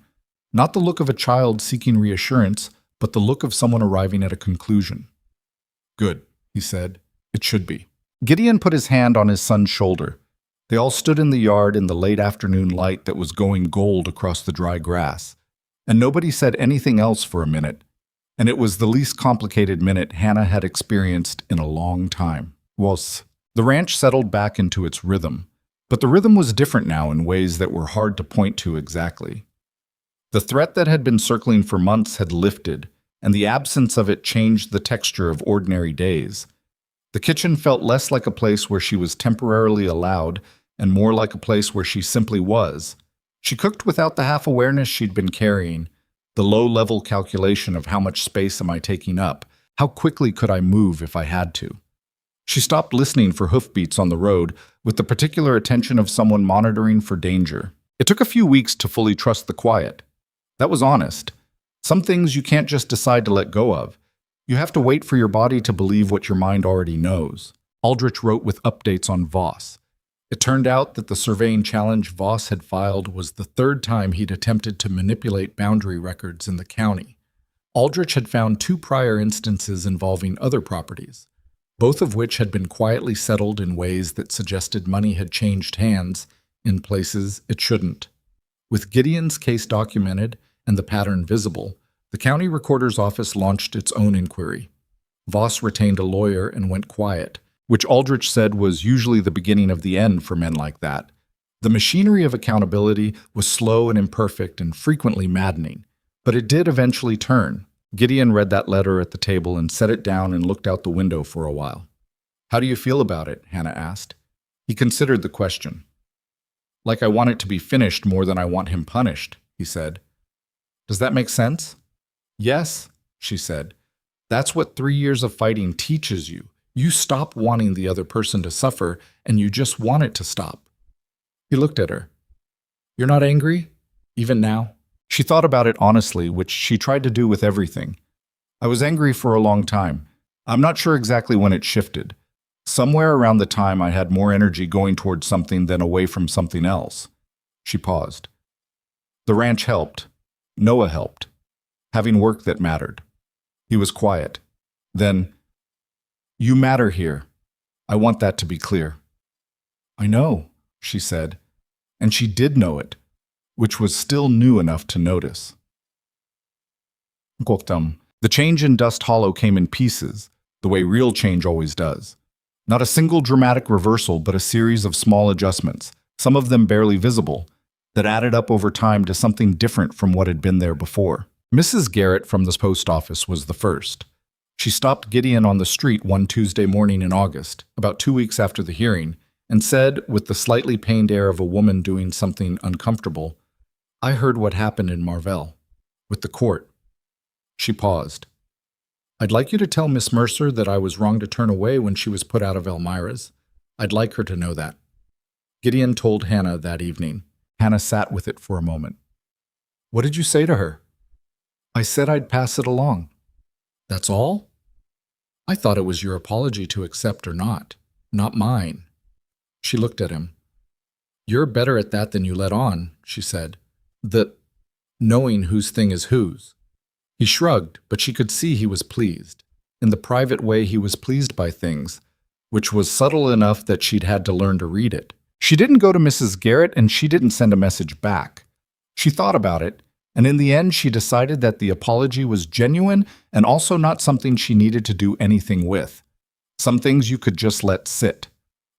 Not the look of a child seeking reassurance, but the look of someone arriving at a conclusion. "Good," he said. "It should be." Gideon put his hand on his son's shoulder. They all stood in the yard in the late afternoon light that was going gold across the dry grass. And nobody said anything else for a minute. And it was the least complicated minute Hannah had experienced in a long time. The ranch settled back into its rhythm. But the rhythm was different now in ways that were hard to point to exactly. The threat that had been circling for months had lifted, and the absence of it changed the texture of ordinary days. The kitchen felt less like a place where she was temporarily allowed and more like a place where she simply was. She cooked without the half-awareness she'd been carrying, the low-level calculation of how much space am I taking up, how quickly could I move if I had to. She stopped listening for hoofbeats on the road with the particular attention of someone monitoring for danger. It took a few weeks to fully trust the quiet. That was honest. Some things you can't just decide to let go of. You have to wait for your body to believe what your mind already knows. Aldrich wrote with updates on Voss. It turned out that the surveying challenge Voss had filed was the third time he'd attempted to manipulate boundary records in the county. Aldrich had found two prior instances involving other properties, both of which had been quietly settled in ways that suggested money had changed hands in places it shouldn't. With Gideon's case documented and the pattern visible, the county recorder's office launched its own inquiry. Voss retained a lawyer and went quiet, which Aldrich said was usually the beginning of the end for men like that. The machinery of accountability was slow and imperfect and frequently maddening, but it did eventually turn. Gideon read that letter at the table and set it down and looked out the window for a while. "How do you feel about it?" Hannah asked. He considered the question. "Like I want it to be finished more than I want him punished," he said. "Does that make sense?" "Yes," she said. "That's what 3 years of fighting teaches you. You stop wanting the other person to suffer, and you just want it to stop." He looked at her. "You're not angry? Even now?" She thought about it honestly, which she tried to do with everything. "I was angry for a long time. I'm not sure exactly when it shifted. Somewhere around the time I had more energy going towards something than away from something else." She paused. The ranch helped. Noah helped. Having work that mattered. He was quiet. Then, "You matter here. I want that to be clear." "I know," she said. And she did know it, which was still new enough to notice. The change in Dust Hollow came in pieces, the way real change always does. Not a single dramatic reversal, but a series of small adjustments, some of them barely visible, that added up over time to something different from what had been there before. Mrs. Garrett from the post office was the first. She stopped Gideon on the street one Tuesday morning in August, about 2 weeks after the hearing, and said, with the slightly pained air of a woman doing something uncomfortable, "I heard what happened in Marvell, with the court." She paused. "I'd like you to tell Miss Mercer that I was wrong to turn away when she was put out of Elmira's. I'd like her to know that." Gideon told Hannah that evening. Hannah sat with it for a moment. "What did you say to her?" "I said I'd pass it along." "That's all?" "I thought it was your apology to accept or not mine." She looked at him. "You're better at that than you let on," she said. "The knowing whose thing is whose." He shrugged, but she could see he was pleased. In the private way he was pleased by things, which was subtle enough that she'd had to learn to read it. She didn't go to Mrs. Garrett, and she didn't send a message back. She thought about it, and in the end she decided that the apology was genuine and also not something she needed to do anything with. Some things you could just let sit.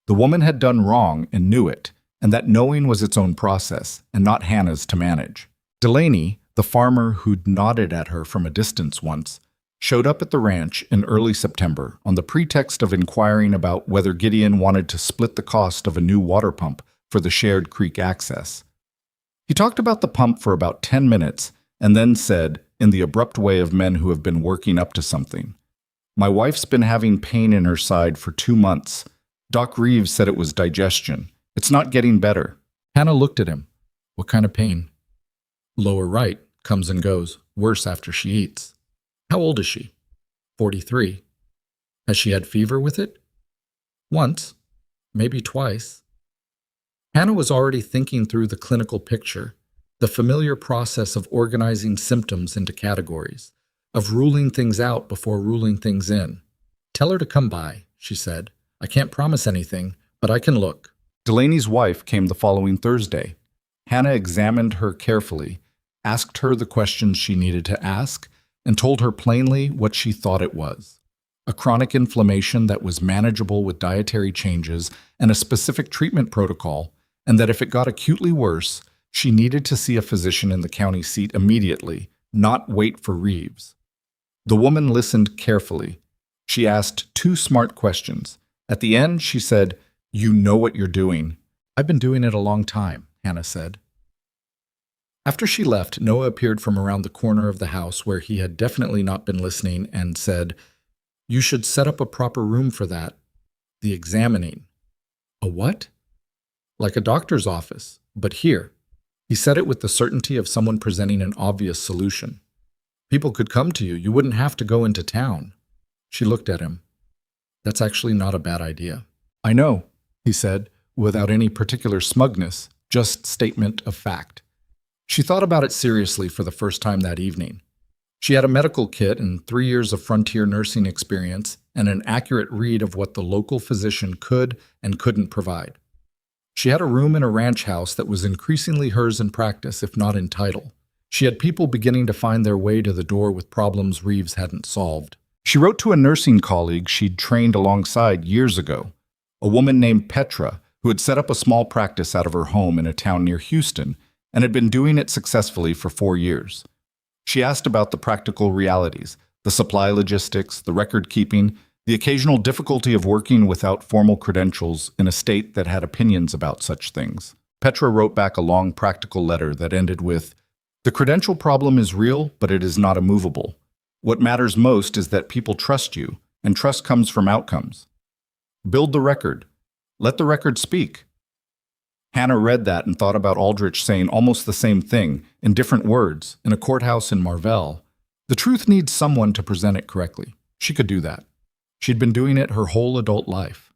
The woman had done wrong and knew it, and that knowing was its own process, and not Hannah's to manage. Delaney, the farmer who'd nodded at her from a distance once, showed up at the ranch in early September on the pretext of inquiring about whether Gideon wanted to split the cost of a new water pump for the shared creek access. He talked about the pump for about 10 minutes and then said, in the abrupt way of men who have been working up to something, "My wife's been having pain in her side for 2 months. Doc Reeves said it was digestion. It's not getting better." Hannah looked at him. "What kind of pain?" "Lower right, comes and goes, worse after she eats." "How old is she?" 43. "Has she had fever with it?" "Once, maybe twice." Hannah was already thinking through the clinical picture, the familiar process of organizing symptoms into categories, of ruling things out before ruling things in. "Tell her to come by," she said. "I can't promise anything, but I can look." Delaney's wife came the following Thursday. Hannah examined her carefully, asked her the questions she needed to ask, and told her plainly what she thought it was. A chronic inflammation that was manageable with dietary changes and a specific treatment protocol, and that if it got acutely worse, she needed to see a physician in the county seat immediately, not wait for Reeves. The woman listened carefully. She asked 2 smart questions. At the end, she said, "You know what you're doing." "I've been doing it a long time," Hannah said. After she left, Noah appeared from around the corner of the house where he had definitely not been listening and said, "You should set up a proper room for that. The examining." "A what?" "Like a doctor's office, but here." He said it with the certainty of someone presenting an obvious solution. "People could come to you. You wouldn't have to go into town." She looked at him. "That's actually not a bad idea." "I know," he said, without any particular smugness, just statement of fact. She thought about it seriously for the first time that evening. She had a medical kit and 3 years of frontier nursing experience and an accurate read of what the local physician could and couldn't provide. She had a room in a ranch house that was increasingly hers in practice, if not in title. She had people beginning to find their way to the door with problems Reeves hadn't solved. She wrote to a nursing colleague she'd trained alongside years ago, a woman named Petra, who had set up a small practice out of her home in a town near Houston and had been doing it successfully for 4 years. She asked about the practical realities, the supply logistics, the record keeping, the occasional difficulty of working without formal credentials in a state that had opinions about such things. Petra wrote back a long practical letter that ended with, "The credential problem is real, but it is not immovable. What matters most is that people trust you, and trust comes from outcomes. Build the record. Let the record speak." Hannah read that and thought about Aldrich saying almost the same thing, in different words, in a courthouse in Marvell. The truth needs someone to present it correctly. She could do that. She'd been doing it her whole adult life.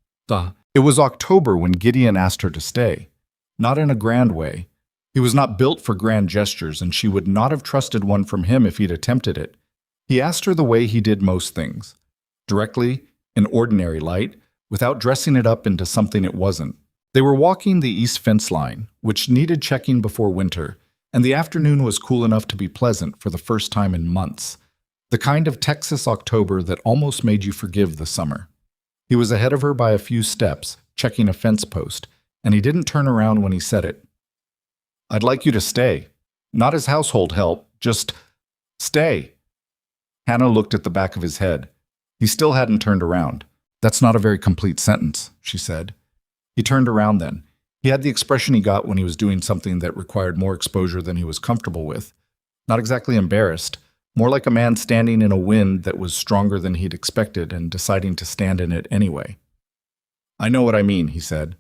It was October when Gideon asked her to stay. Not in a grand way. He was not built for grand gestures, and she would not have trusted one from him if he'd attempted it. He asked her the way he did most things. Directly, in ordinary light, without dressing it up into something it wasn't. They were walking the east fence line, which needed checking before winter, and the afternoon was cool enough to be pleasant for the first time in months. The kind of Texas October that almost made you forgive the summer. He was ahead of her by a few steps, checking a fence post, and he didn't turn around when he said it. "I'd like you to stay. Not as household help, just stay." Hannah looked at the back of his head. He still hadn't turned around. "That's not a very complete sentence," she said. He turned around then. He had the expression he got when he was doing something that required more exposure than he was comfortable with. Not exactly embarrassed, more like a man standing in a wind that was stronger than he'd expected and deciding to stand in it anyway. "I know what I mean," he said.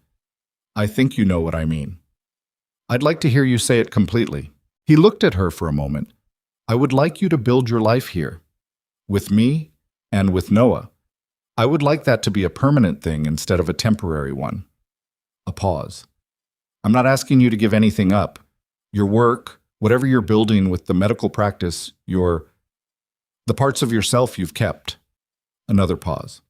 "I think you know what I mean. I'd like to hear you say it completely." He looked at her for a moment. "I would like you to build your life here. With me and with Noah. I would like that to be a permanent thing instead of a temporary one." A pause. "I'm not asking you to give anything up. Your work, whatever you're building with the medical practice, the parts of yourself you've kept." Another pause.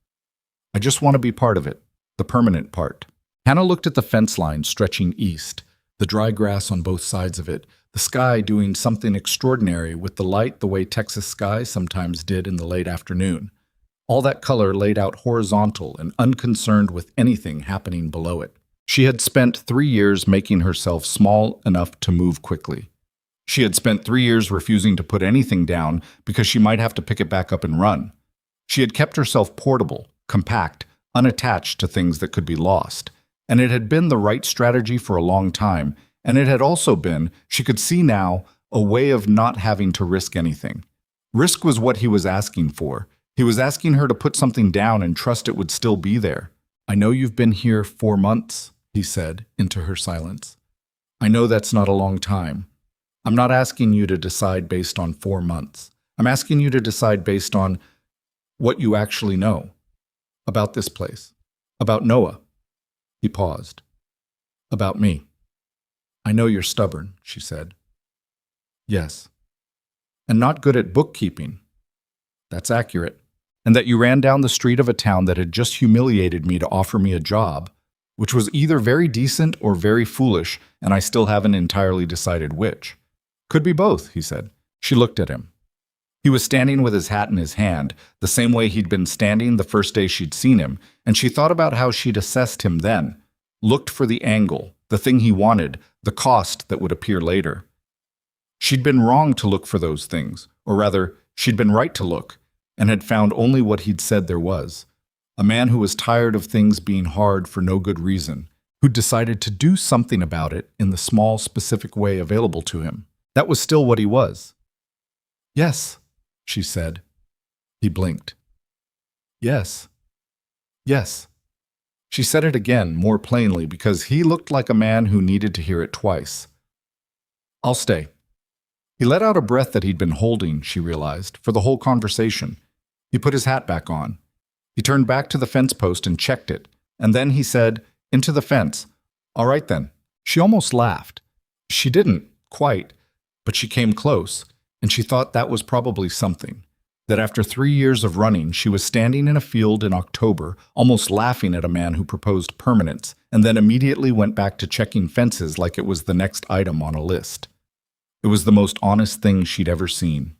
"I just want to be part of it, the permanent part." Hannah looked at the fence line stretching east, the dry grass on both sides of it, the sky doing something extraordinary with the light the way Texas sky sometimes did in the late afternoon. All that color laid out horizontal and unconcerned with anything happening below it. She had spent 3 years making herself small enough to move quickly. She had spent 3 years refusing to put anything down because she might have to pick it back up and run. She had kept herself portable, compact, unattached to things that could be lost. And it had been the right strategy for a long time, and it had also been, she could see now, a way of not having to risk anything. Risk was what he was asking for. He was asking her to put something down and trust it would still be there. "I know you've been here 4 months, he said into her silence. "I know that's not a long time. I'm not asking you to decide based on 4 months. I'm asking you to decide based on what you actually know. About this place. About Noah." He paused. "About me." "I know you're stubborn," she said. "Yes. And not good at bookkeeping." "That's accurate. And that you ran down the street of a town that had just humiliated me to offer me a job, which was either very decent or very foolish, and I still haven't entirely decided which." "Could be both," he said. She looked at him. He was standing with his hat in his hand, the same way he'd been standing the first day she'd seen him, and she thought about how she'd assessed him then, looked for the angle, the thing he wanted, the cost that would appear later. She'd been wrong to look for those things, or rather, she'd been right to look, and had found only what he'd said there was. A man who was tired of things being hard for no good reason, who'd decided to do something about it in the small, specific way available to him. That was still what he was. "Yes," she said. He blinked. "Yes. Yes." She said it again, more plainly, because he looked like a man who needed to hear it twice. "I'll stay." He let out a breath that he'd been holding, she realized, for the whole conversation. He put his hat back on. He turned back to the fence post and checked it, and then he said, "Into the fence. All right then. She almost laughed. She didn't, quite, but she came close, and she thought that was probably something. That after 3 years of running, she was standing in a field in October, almost laughing at a man who proposed permanence, and then immediately went back to checking fences like it was the next item on a list. It was the most honest thing she'd ever seen.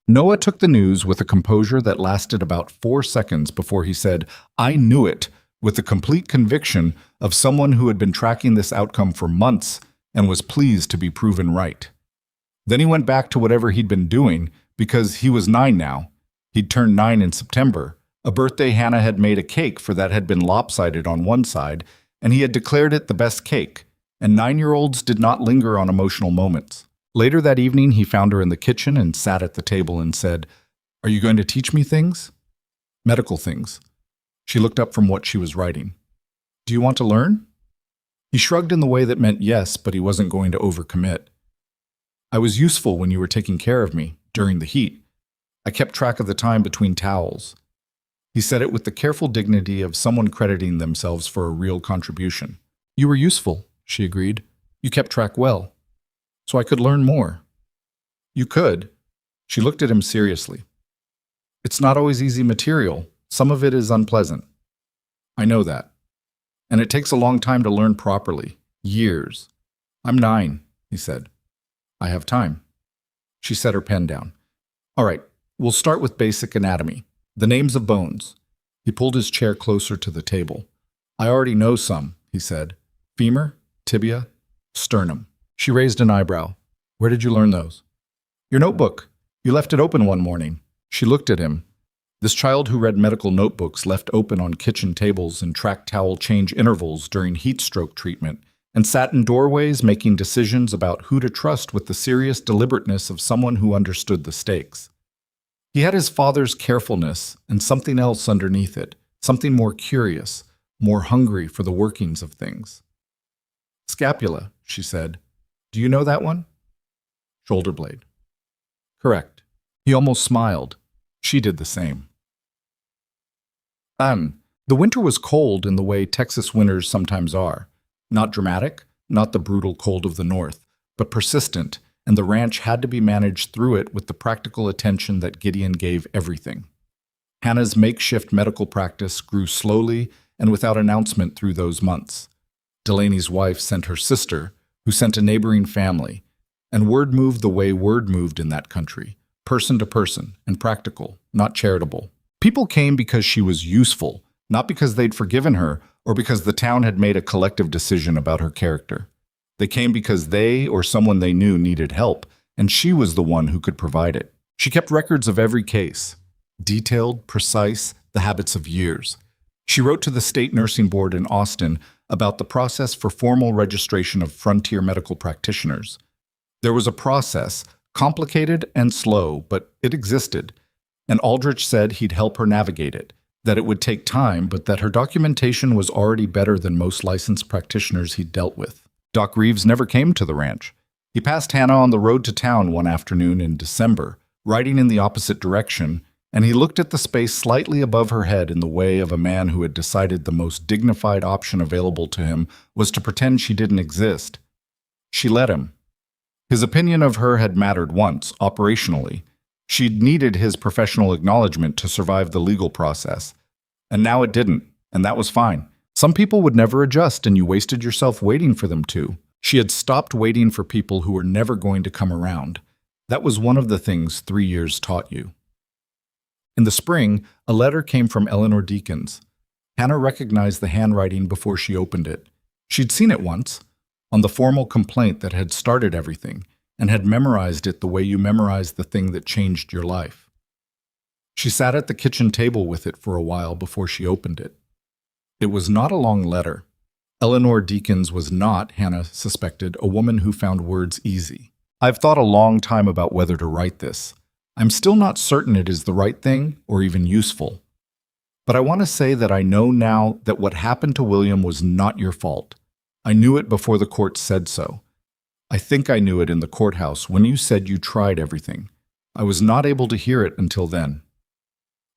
Noah took the news with a composure that lasted about 4 seconds before he said, "I knew it," with the complete conviction of someone who had been tracking this outcome for months and was pleased to be proven right. Then he went back to whatever he'd been doing, because he was 9 now. He'd turned 9 in September, a birthday Hannah had made a cake for that had been lopsided on one side, and he had declared it the best cake, and 9-year-olds did not linger on emotional moments. Later that evening, he found her in the kitchen and sat at the table and said, "Are you going to teach me things?" "Medical things." She looked up from what she was writing. "Do you want to learn?" He shrugged in the way that meant yes, but he wasn't going to overcommit. "I was useful when you were taking care of me, during the heat. I kept track of the time between towels." He said it with the careful dignity of someone crediting themselves for a real contribution. "You were useful," she agreed. "You kept track well. So I could learn more." "You could." She looked at him seriously. "It's not always easy material. Some of it is unpleasant." "I know that. And it takes a long time to learn properly. Years." "I'm 9, he said. "I have time." She set her pen down. "All right, we'll start with basic anatomy. The names of bones." He pulled his chair closer to the table. "I already know some," he said. "Femur, tibia, sternum." She raised an eyebrow. "Where did you learn those?" "Your notebook. You left it open one morning." She looked at him. This child who read medical notebooks left open on kitchen tables and tracked towel change intervals during heat stroke treatment, and sat in doorways making decisions about who to trust with the serious deliberateness of someone who understood the stakes. He had his father's carefulness and something else underneath it, something more curious, more hungry for the workings of things. "Scapula," she said. "Do you know that one?" "Shoulder blade." "Correct." He almost smiled. She did the same. The winter was cold in the way Texas winters sometimes are. Not dramatic, not the brutal cold of the north, but persistent, and the ranch had to be managed through it with the practical attention that Gideon gave everything. Hannah's makeshift medical practice grew slowly and without announcement through those months. Delaney's wife sent her sister, who sent a neighboring family, and word moved the way word moved in that country, person to person, and practical, not charitable. People came because she was useful, not because they'd forgiven her or because the town had made a collective decision about her character. They came because they or someone they knew needed help, and she was the one who could provide it. She kept records of every case, detailed, precise, the habits of years. She wrote to the state nursing board in Austin about the process for formal registration of frontier medical practitioners. There was a process, complicated and slow, but it existed, and Aldrich said he'd help her navigate it, that it would take time, but that her documentation was already better than most licensed practitioners he'd dealt with. Doc Reeves never came to the ranch. He passed Hannah on the road to town one afternoon in December, riding in the opposite direction, and he looked at the space slightly above her head in the way of a man who had decided the most dignified option available to him was to pretend she didn't exist. She let him. His opinion of her had mattered once, operationally. She'd needed his professional acknowledgement to survive the legal process. And now it didn't, and that was fine. Some people would never adjust, and you wasted yourself waiting for them to. She had stopped waiting for people who were never going to come around. That was one of the things 3 years taught you. In the spring, a letter came from Eleanor Deakins. Hannah recognized the handwriting before she opened it. She'd seen it once, on the formal complaint that had started everything, and had memorized it the way you memorize the thing that changed your life. She sat at the kitchen table with it for a while before she opened it. It was not a long letter. Eleanor Deakins was not, Hannah suspected, a woman who found words easy. "I've thought a long time about whether to write this. I'm still not certain it is the right thing or even useful. But I want to say that I know now that what happened to William was not your fault. I knew it before the court said so. I think I knew it in the courthouse when you said you tried everything. I was not able to hear it until then.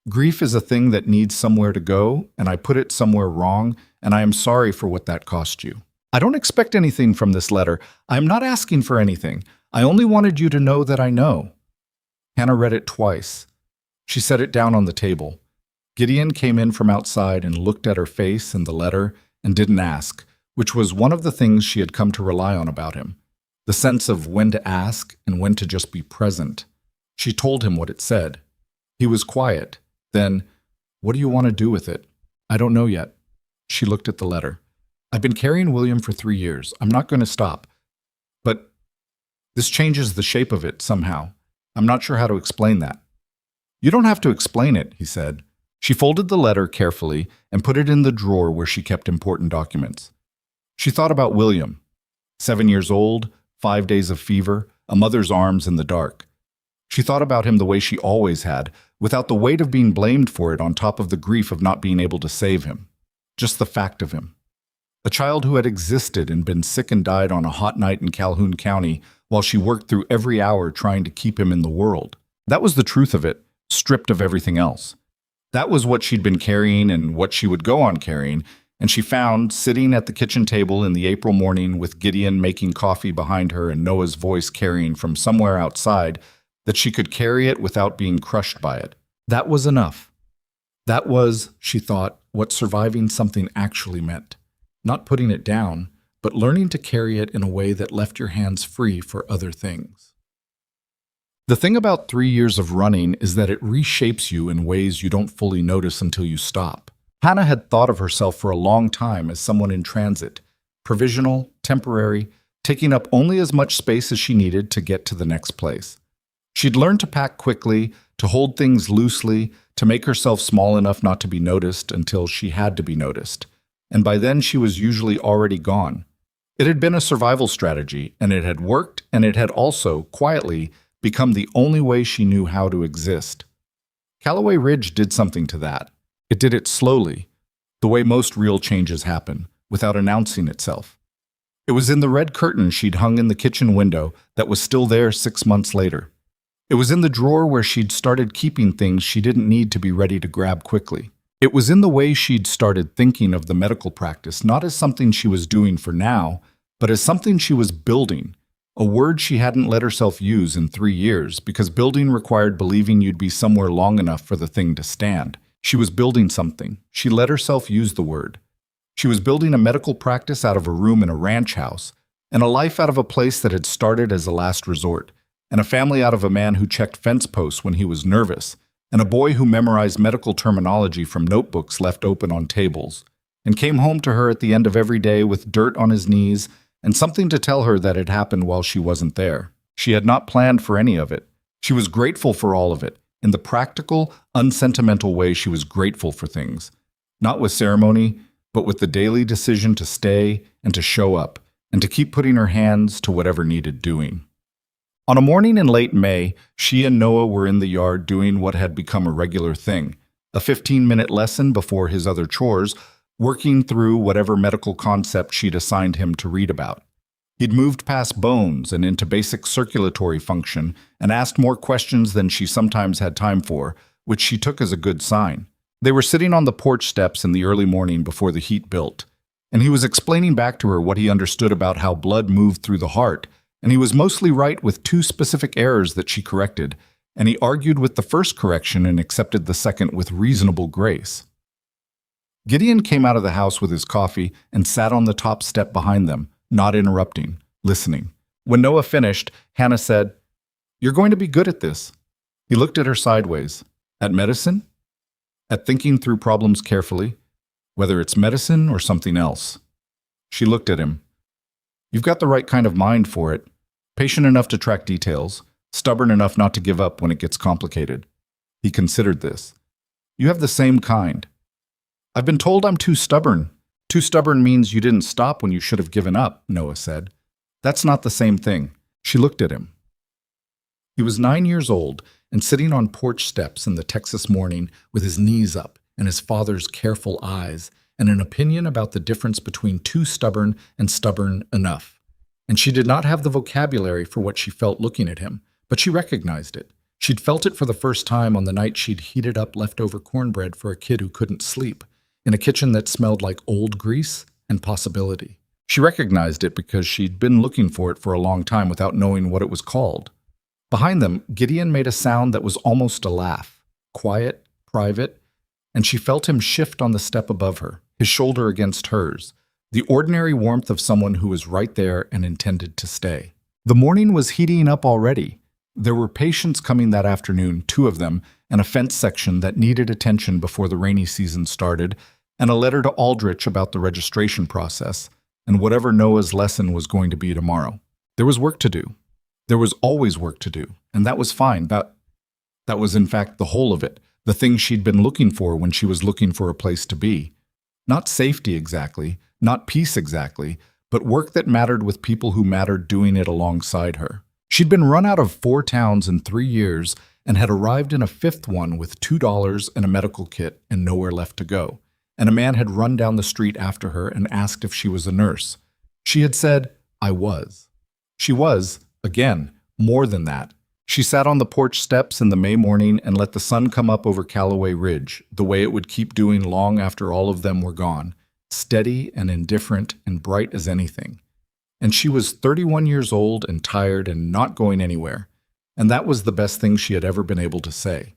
Grief is a thing that needs somewhere to go, and I put it somewhere wrong, and I am sorry for what that cost you. I don't expect anything from this letter. I am not asking for anything. I only wanted you to know that I know. Hannah read it twice. She set it down on the table. Gideon came in from outside and looked at her face and the letter and didn't ask, which was one of the things she had come to rely on about him. The sense of when to ask and when to just be present. She told him what it said. He was quiet. Then, "What do you want to do with it?" "I don't know yet." She looked at the letter. "I've been carrying William for 3 years. I'm not going to stop. But this changes the shape of it somehow. I'm not sure how to explain that." "You don't have to explain it," he said. She folded the letter carefully and put it in the drawer where she kept important documents. She thought about William. 7 years old, 5 days of fever, a mother's arms in the dark. She thought about him the way she always had, without the weight of being blamed for it on top of the grief of not being able to save him. Just the fact of him. A child who had existed and been sick and died on a hot night in Calhoun County while she worked through every hour trying to keep him in the world. That was the truth of it, stripped of everything else. That was what she'd been carrying and what she would go on carrying, and she found, sitting at the kitchen table in the April morning with Gideon making coffee behind her and Noah's voice carrying from somewhere outside, that she could carry it without being crushed by it. That was enough. That was, she thought, what surviving something actually meant. Not putting it down, but learning to carry it in a way that left your hands free for other things. The thing about 3 years of running is that it reshapes you in ways you don't fully notice until you stop. Hannah had thought of herself for a long time as someone in transit, provisional, temporary, taking up only as much space as she needed to get to the next place. She'd learned to pack quickly, to hold things loosely, to make herself small enough not to be noticed until she had to be noticed. And by then she was usually already gone. It had been a survival strategy, and it had worked, and it had also, quietly, become the only way she knew how to exist. Callaway Ridge did something to that. It did it slowly, the way most real changes happen, without announcing itself. It was in the red curtain she'd hung in the kitchen window that was still there 6 months later. It was in the drawer where she'd started keeping things she didn't need to be ready to grab quickly. It was in the way she'd started thinking of the medical practice not as something she was doing for now, but as something she was building, a word she hadn't let herself use in 3 years because building required believing you'd be somewhere long enough for the thing to stand. She was building something. She let herself use the word. She was building a medical practice out of a room in a ranch house, and a life out of a place that had started as a last resort, and a family out of a man who checked fence posts when he was nervous, and a boy who memorized medical terminology from notebooks left open on tables, and came home to her at the end of every day with dirt on his knees and something to tell her that had happened while she wasn't there. She had not planned for any of it. She was grateful for all of it, in the practical, unsentimental way she was grateful for things, not with ceremony, but with the daily decision to stay and to show up, and to keep putting her hands to whatever needed doing. On a morning in late May, she and Noah were in the yard doing what had become a regular thing, a 15-minute lesson before his other chores, working through whatever medical concept she'd assigned him to read about. He'd moved past bones and into basic circulatory function and asked more questions than she sometimes had time for, which she took as a good sign. They were sitting on the porch steps in the early morning before the heat built, and he was explaining back to her what he understood about how blood moved through the heart, and he was mostly right with 2 specific errors that she corrected, and he argued with the first correction and accepted the second with reasonable grace. Gideon came out of the house with his coffee and sat on the top step behind them, not interrupting, listening. When Noah finished, Hannah said, "You're going to be good at this." He looked at her sideways. "At medicine? At thinking through problems carefully, whether it's medicine or something else?" She looked at him. "You've got the right kind of mind for it, patient enough to track details, stubborn enough not to give up when it gets complicated." He considered this. "You have the same kind." "I've been told I'm too stubborn." "Too stubborn means you didn't stop when you should have given up," Noah said. "That's not the same thing." She looked at him. He was 9 years old and sitting on porch steps in the Texas morning with his knees up and his father's careful eyes and an opinion about the difference between too stubborn and stubborn enough. And she did not have the vocabulary for what she felt looking at him, but she recognized it. She'd felt it for the first time on the night she'd heated up leftover cornbread for a kid who couldn't sleep, in a kitchen that smelled like old grease and possibility. She recognized it because she'd been looking for it for a long time without knowing what it was called. Behind them, Gideon made a sound that was almost a laugh, quiet, private, and she felt him shift on the step above her, his shoulder against hers, the ordinary warmth of someone who was right there and intended to stay. The morning was heating up already. There were patients coming that afternoon, 2 of them, and a fence section that needed attention before the rainy season started, and a letter to Aldrich about the registration process, and whatever Noah's lesson was going to be tomorrow. There was work to do. There was always work to do, and that was fine. That was in fact the whole of it, the thing she'd been looking for when she was looking for a place to be. Not safety exactly, not peace exactly, but work that mattered with people who mattered doing it alongside her. She'd been run out of 4 towns in 3 years and had arrived in a 5th one with $2 and a medical kit and nowhere left to go. And a man had run down the street after her and asked if she was a nurse. She had said, "I was." She was, again, more than that. She sat on the porch steps in the May morning and let the sun come up over Callaway Ridge, the way it would keep doing long after all of them were gone, steady and indifferent and bright as anything. And she was 31 years old and tired and not going anywhere. And that was the best thing she had ever been able to say.